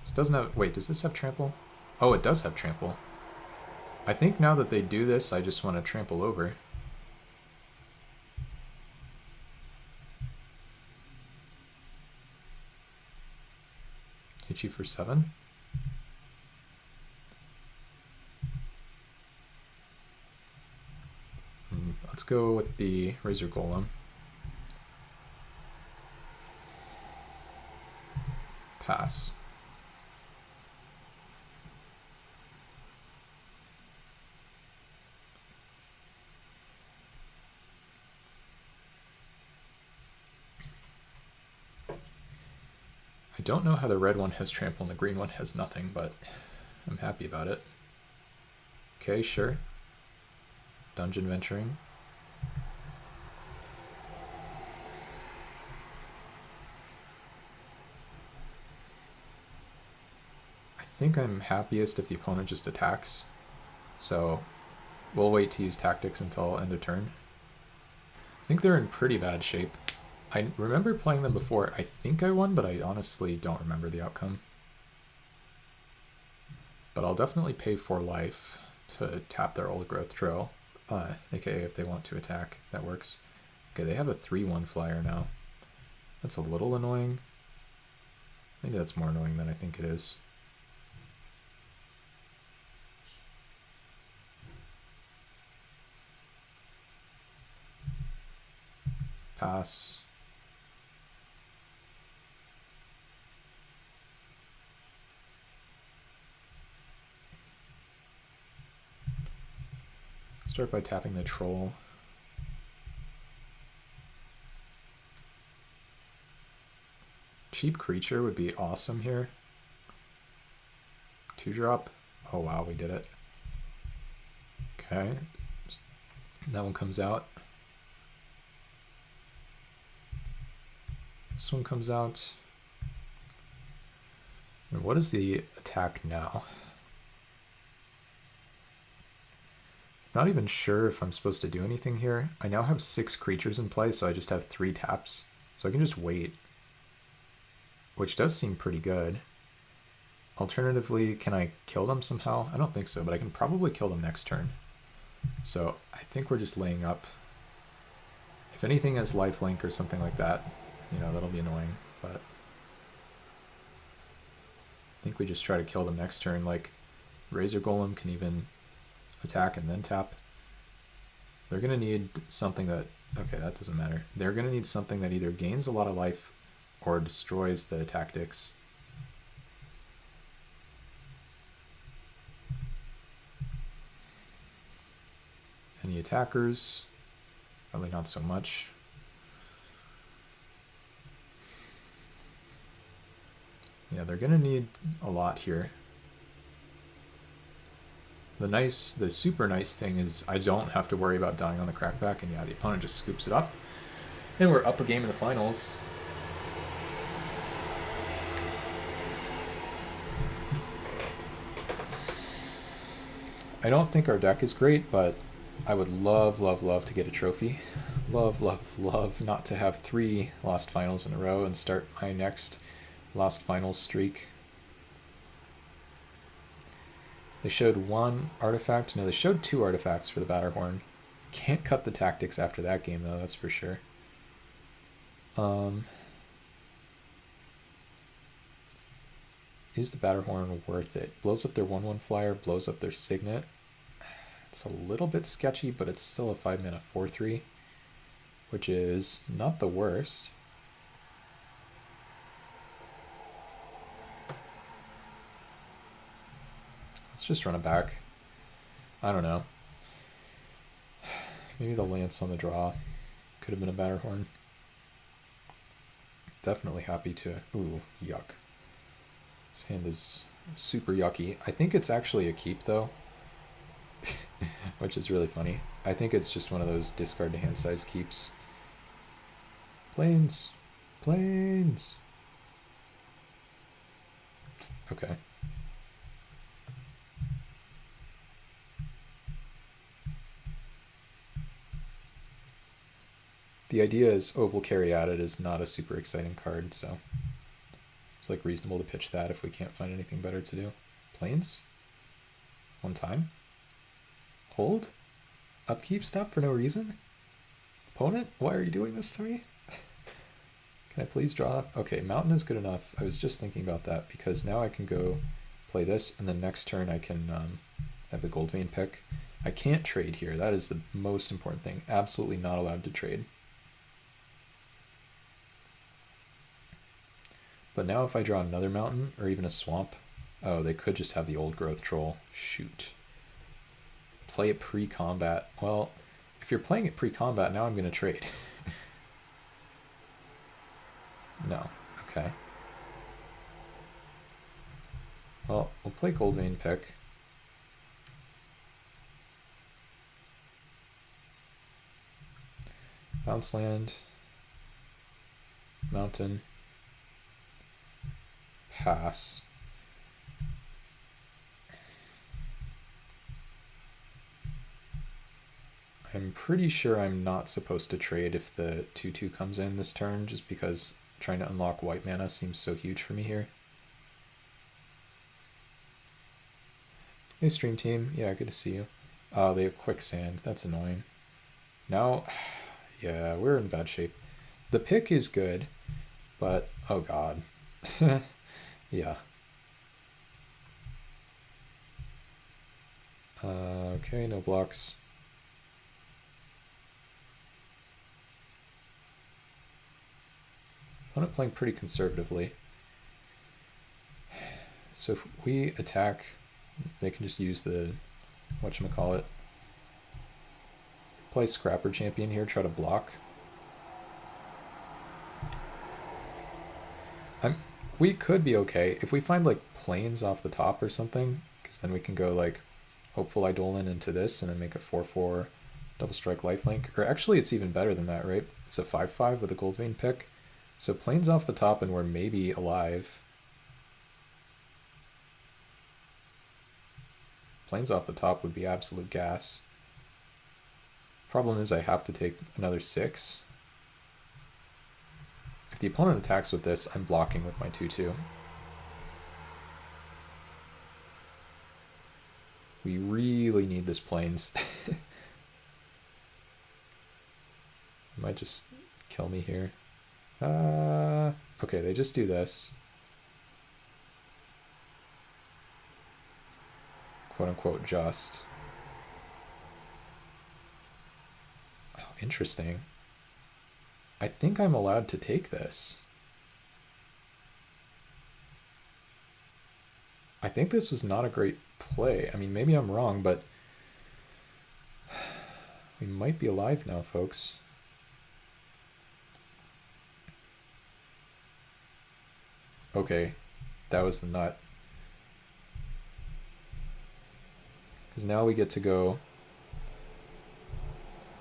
This doesn't have, wait, does this have trample? Oh, it does have trample. I think now that they do this, I just want to trample over. Hit you for 7. Let's go with the Razor Golem. Pass. don't know how the red one has trample and the green one has nothing, but I'm happy about it. Okay, sure. Dungeon venturing. I think I'm happiest if the opponent just attacks. So we'll wait to use tactics until end of turn. I think they're in pretty bad shape. I remember playing them before. I think I won, but I honestly don't remember the outcome. But I'll definitely pay 4 life to tap their old growth trail, aka if they want to attack, that works. Okay, they have a 3/1 flyer now. That's a little annoying. Maybe that's more annoying than I think it is. Pass. Start by tapping the troll. Cheap creature would be awesome here. 2-drop. Oh wow, we did it. Okay. That one comes out. This one comes out. And what is the attack now? Not even sure if I'm supposed to do anything here. I now have 6 creatures in play, so I just have 3 taps. So I can just wait, which does seem pretty good. Alternatively, can I kill them somehow? I don't think so, but I can probably kill them next turn. So I think we're just laying up. If anything has lifelink or something like that, you know, that'll be annoying, but I think we just try to kill them next turn. Like, Razor Golem can even attack and then tap. They're going to need something that... Okay, that doesn't matter. They're going to need something that either gains a lot of life or destroys the tactics. Any attackers? Probably not so much. Yeah, they're going to need a lot here. The super nice thing is I don't have to worry about dying on the crackback, and yeah, the opponent just scoops it up. And we're up a game in the finals. I don't think our deck is great, but I would love, love, love to get a trophy. Love, love, love not to have 3 lost finals in a row and start my next lost finals streak. They showed 1 artifact. No, they showed 2 artifacts for the Batterhorn. Can't cut the tactics after that game, though, that's for sure. Is the Batterhorn worth it? Blows up their 1/1 flyer, blows up their Signet. It's a little bit sketchy, but it's still a 5-mana 4/3, which is not the worst. Let's just run it back. I don't know. Maybe the Lance on the draw could have been a Batterhorn. Definitely happy to... Ooh, yuck. This hand is super yucky. I think it's actually a keep, though, which is really funny. I think it's just one of those discard to hand size keeps. Planes! Planes! Okay. The idea is Opal Carry Added is not a super exciting card, so it's like reasonable to pitch that if we can't find anything better to do. Planes? 1 time? Hold? Upkeep stop for no reason? Opponent, why are you doing this to me? Can I please draw? Okay, Mountain is good enough. I was just thinking about that because now I can go play this, and then next turn I can have the Gold Vein pick. I can't trade here. That is the most important thing. Absolutely not allowed to trade. But now if I draw another mountain or even a swamp, oh, they could just have the old growth troll. Shoot. Play it pre-combat. Well, if you're playing it pre-combat, now I'm going to trade. No. Okay. Well, we'll play Gold Vein Pick. Bounce land. Mountain. Pass. I'm pretty sure I'm not supposed to trade if the 2/2 comes in this turn, just because trying to unlock white mana seems so huge for me here. Hey, stream team. Yeah, good to see you. Oh, they have quicksand. That's annoying. Now, yeah, we're in bad shape. The pick is good, but oh god. Yeah. Okay, no blocks. I'm playing pretty conservatively. So if we attack, they can just use the whatchamacallit. Play Scrapper Champion here, try to block. We could be okay if we find like planes off the top or something, because then we can go like Hopeful Eidolon into this and then make a 4/4 double strike lifelink. Or actually, it's even better than that, right? It's a 5/5 with a Gold Vein pick. So planes off the top and we're maybe alive. Planes off the top would be absolute gas. Problem is I have to take another 6. If the opponent attacks with this, I'm blocking with my 2/2. We really need this planes. Might just kill me here. Okay, they just do this. Quote unquote just. Oh, interesting. I think I'm allowed to take this. I think this was not a great play. I mean, maybe I'm wrong, but we might be alive now, folks. Okay, that was the nut. Because now we get to go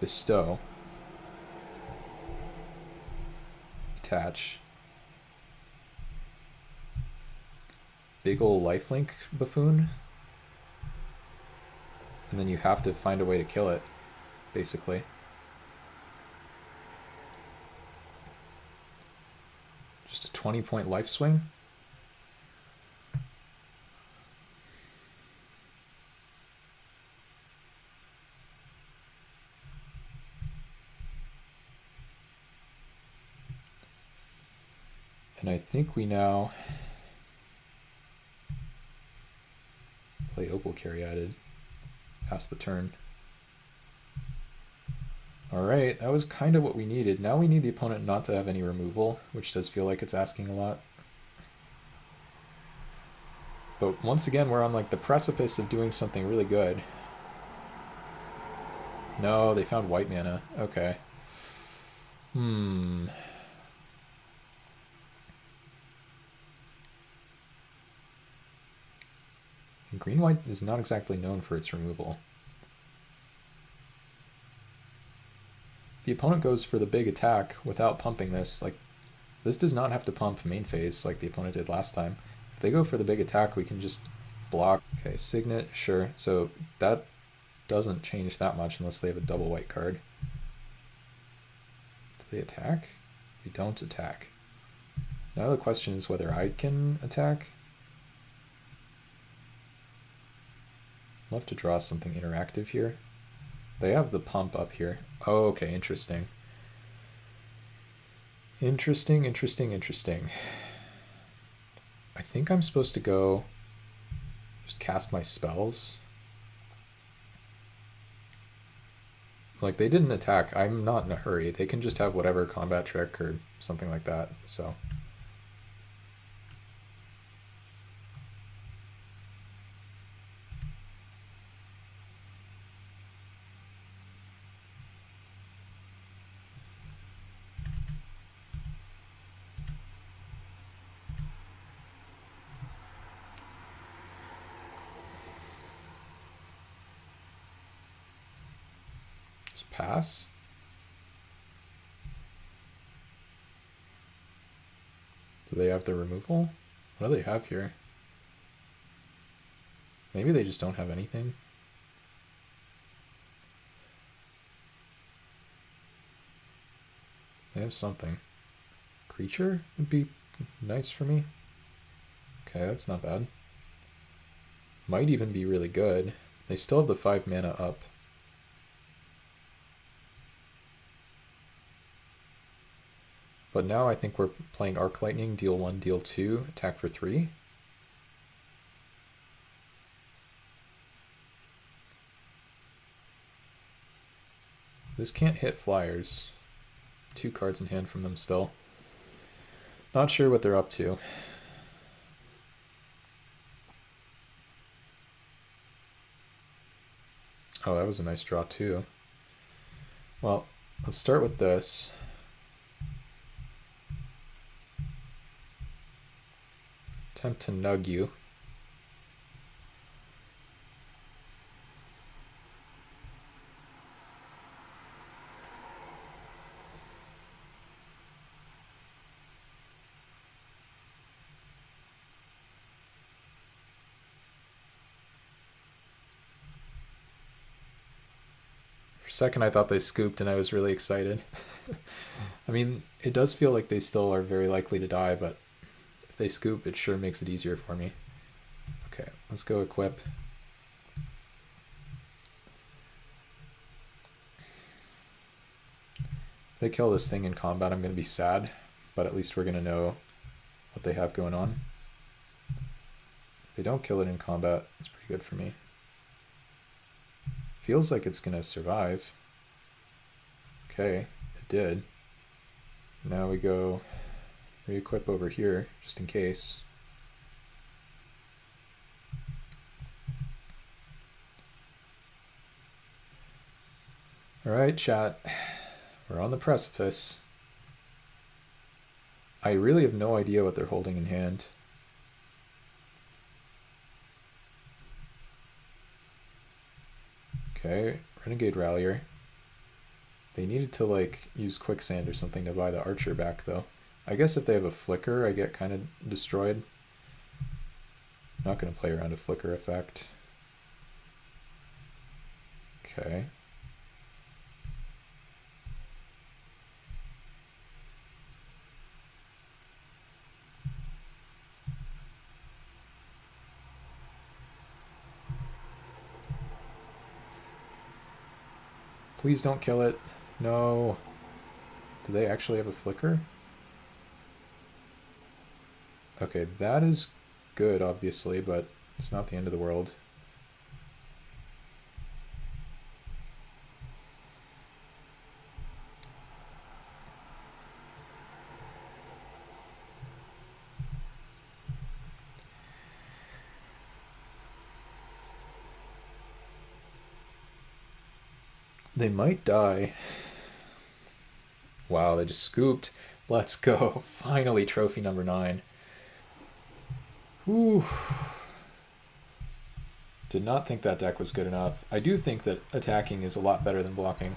bestow, attach, big ol' lifelink buffoon, and then you have to find a way to kill it, basically. Just a 20-point life swing. And I think we now play Opal Caryatid. Pass the turn. Alright, that was kind of what we needed. Now we need the opponent not to have any removal, which does feel like it's asking a lot. But once again, we're on like the precipice of doing something really good. No, they found white mana. Okay. And green-white is not exactly known for its removal. The opponent goes for the big attack without pumping this. Like, this does not have to pump main phase like the opponent did last time. If they go for the big attack, we can just block. Okay, Signet, sure. So that doesn't change that much unless they have a double white card. Do they attack? They don't attack. Now the question is whether I can attack. I'd love to draw something interactive here. They have the pump up here. Oh, okay, interesting. Interesting. I think I'm supposed to go just cast my spells. Like, they didn't attack. I'm not in a hurry. They can just have whatever combat trick or something like that, so. Just pass. Do they have the removal? What do they have here? Maybe they just don't have anything. They have something. Creature would be nice for me. Okay, that's not bad. Might even be really good. They still have the 5 mana up. But now I think we're playing Arc Lightning, deal 1, deal 2, attack for 3. This can't hit flyers. 2 cards in hand from them still. Not sure what they're up to. Oh, that was a nice draw too. Well, let's start with this. Attempt to nug you. For a second I thought they scooped and I was really excited. I mean, it does feel like they still are very likely to die, but if they scoop, it sure makes it easier for me. Okay, let's go equip. If they kill this thing in combat, I'm going to be sad, but at least we're going to know what they have going on. If they don't kill it in combat, it's pretty good for me. Feels like it's going to survive. Okay, it did. Now we go re-equip over here, just in case. Alright, chat. We're on the precipice. I really have no idea what they're holding in hand. Okay, Renegade Rallier. They needed to like use Quicksand or something to buy the Archer back though. I guess if they have a Flicker, I get kind of destroyed. Not going to play around a Flicker effect. Okay. Please don't kill it. No. Do they actually have a Flicker? Okay, that is good, obviously, but it's not the end of the world. They might die. Wow, they just scooped. Let's go. Finally, trophy number 9. Whew. Did not think that deck was good enough. I do think that attacking is a lot better than blocking.